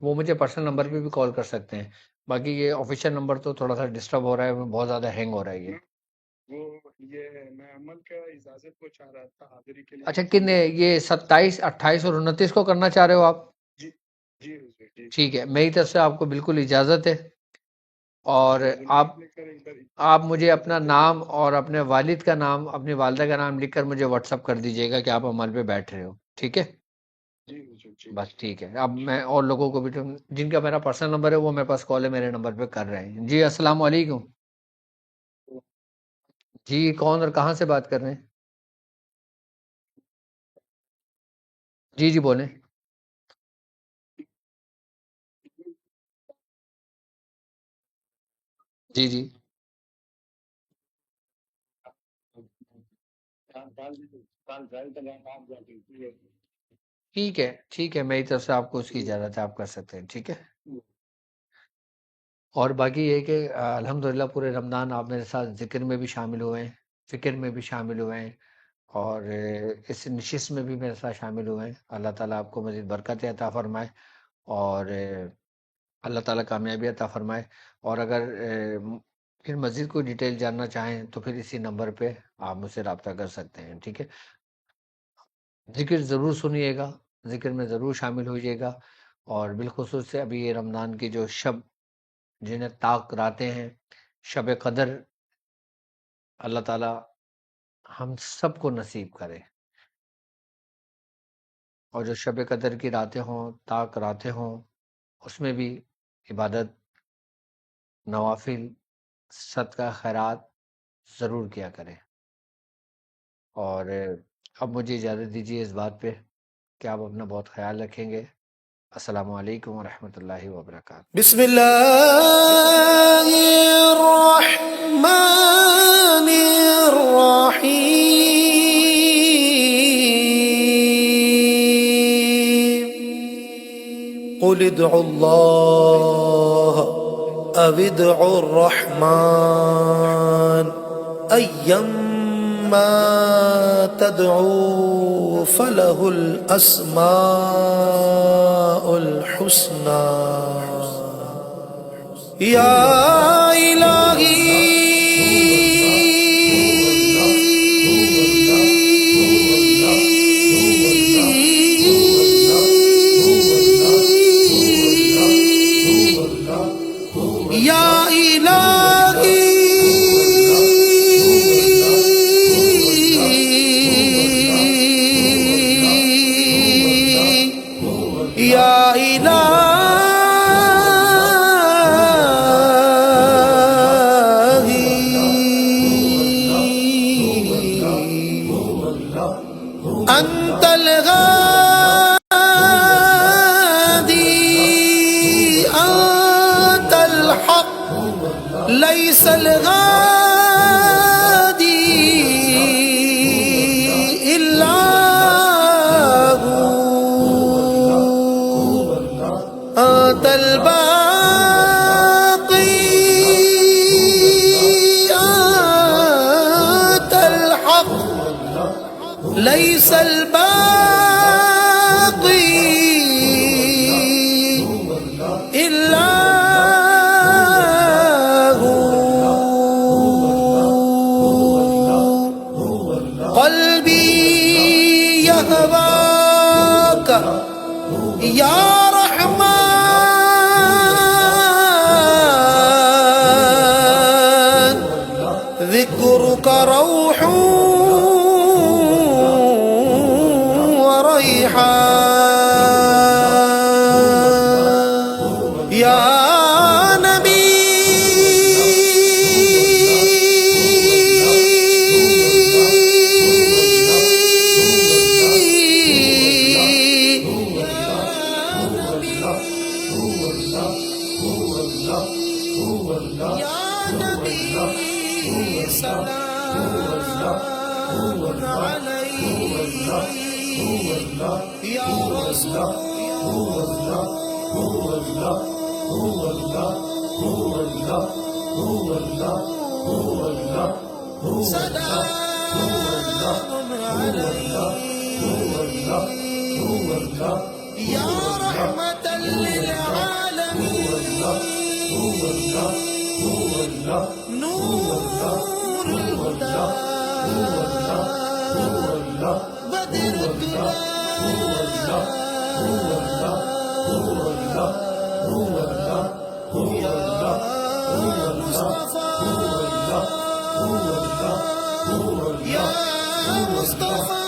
وہ مجھے پرسنل نمبر پہ بھی کال کر سکتے ہیں، باقی یہ آفیشیل نمبر تو تھوڑا سا ڈسٹرب ہو رہا ہے، بہت زیادہ ہینگ ہو رہا ہے یہ۔ وہ یہ میں عمل کا اجازت کو چاہ رہا تھا حاضری کے لیے۔ اچھا کن یہ 27 28 اور 29 کو کرنا چاہ رہے ہو آپ؟ جی جی حضور جی ٹھیک ہے، میری طرف سے آپ کو بالکل اجازت ہے، اور آپ مجھے اپنا نام اور اپنے والد کا نام، اپنی والدہ کا نام لکھ کر مجھے واٹس ایپ کر دیجیے گا کہ آپ عمل پہ بیٹھ رہے ہو، ٹھیک ہے؟ بس ٹھیک ہے، اب میں اور لوگوں کو بھی جن کا میرا پرسنل نمبر ہے وہ میرے پاس کال ہے، میرے نمبر پہ کر رہے ہیں۔ جی السلام علیکم۔ جی کون اور کہاں سے بات کر رہے ہیں؟ جی جی بولیں۔ جی جی ٹھیک ہے، میری طرف سے آپ کو اس کی اجازت ہے، آپ کر سکتے ہیں، ٹھیک ہے۔ اور باقی یہ کہ الحمدللہ پورے رمضان آپ میرے ساتھ ذکر میں بھی شامل ہوئے ہیں، فکر میں بھی شامل ہوئے ہیں، اور اس نشست میں بھی میرے ساتھ شامل ہوئے ہیں۔ اللہ تعالیٰ آپ کو مزید برکت عطا فرمائے، اور اللہ تعالیٰ کامیابی عطا فرمائے۔ اور اگر پھر مزید کوئی ڈیٹیل جاننا چاہیں تو پھر اسی نمبر پہ آپ مجھ سے رابطہ کر سکتے ہیں، ٹھیک ہے۔ ذکر ضرور سنیے گا، ذکر میں ضرور شامل ہوئیے گا، اور بالخصوص سے ابھی یہ رمضان کی جو شب جنہیں طاق راتیں ہیں، شب قدر اللہ تعالیٰ ہم سب کو نصیب کرے، اور جو شب قدر کی راتیں ہوں، طاق راتیں ہوں، اس میں بھی عبادت، نوافل، صدقہ خیرات ضرور کیا کریں۔ اور اب مجھے اجازت دیجیے اس بات پہ کہ آپ اپنا بہت خیال رکھیں گے۔ السلام علیکم ورحمۃ اللہ وبرکاتہ۔ بسم الله الرحمن الرحيم قل ادعوا الله أو ادعوا الرحمن أيما تدعوا فله الأسماء الحسنى يا إلهي يا إلهي يا إلهي أنت الغادي أنت الحق ليس الغادي إلا هو أنت الباقي أنت الحق ليس الباقي إلا هو قلبي يهواك يا رحمن ذكرك روح وريحان يا نبي سلام عليك يا رسول سلام عليك يا رحمة للعالمين نور الهدى بدر الدجى يا مصطفى يا مصطفى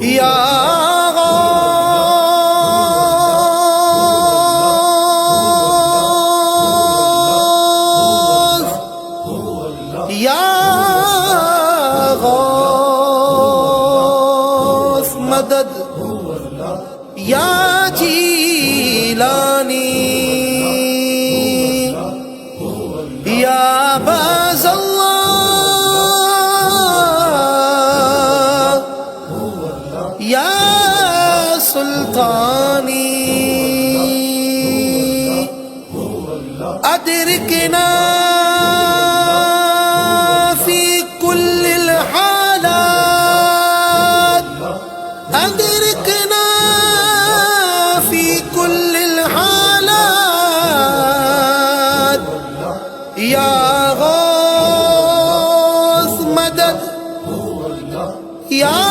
يا غوث يا غوث أدركنا في كل الحالات، أدركنا في كل الحالات يا غوث مدد يا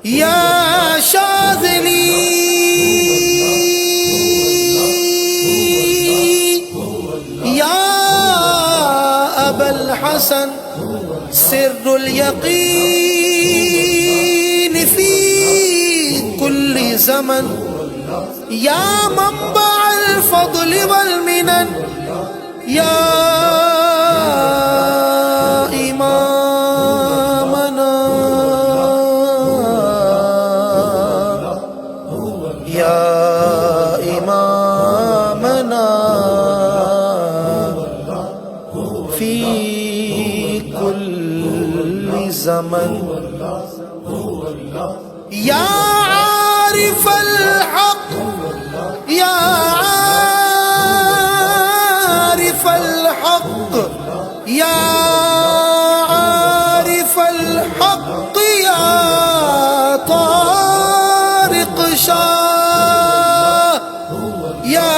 يا شاذلي يا أبا الحسن سر اليقين في كل زمن يا منبع الفضل والمنن يا إمام زمن یا عارف الحق یا عارف الحق یا عارف الحق یا طارق شاہ یا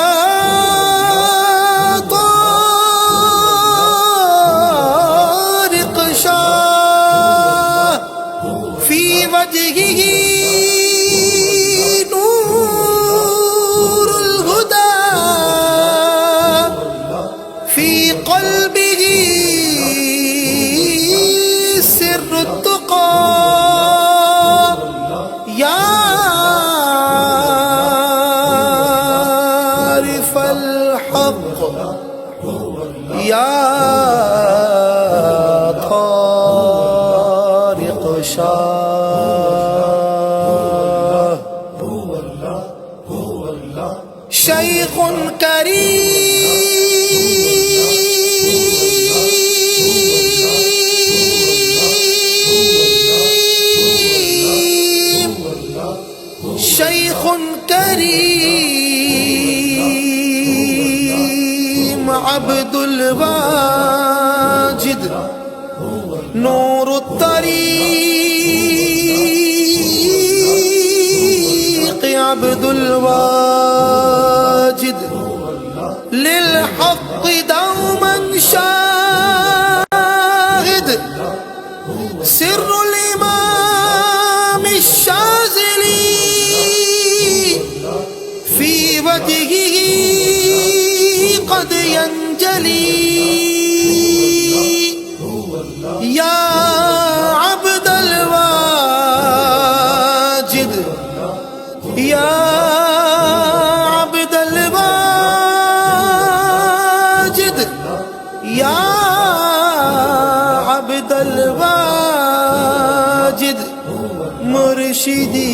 طارق شاہ فی وجہہ نور الہدی فی قلبہ سر التقی یا عارف الحق یا طارق شاہ شیخ کریم شیخ کریم عبد الواجد نور الطریق عبد الواجد للحق دوما شاهد سر الإمام الشاذلي في وجهه قد ينجلي یا عبد الواجد یا عبد الواجد یا عبد الواجد مرشدی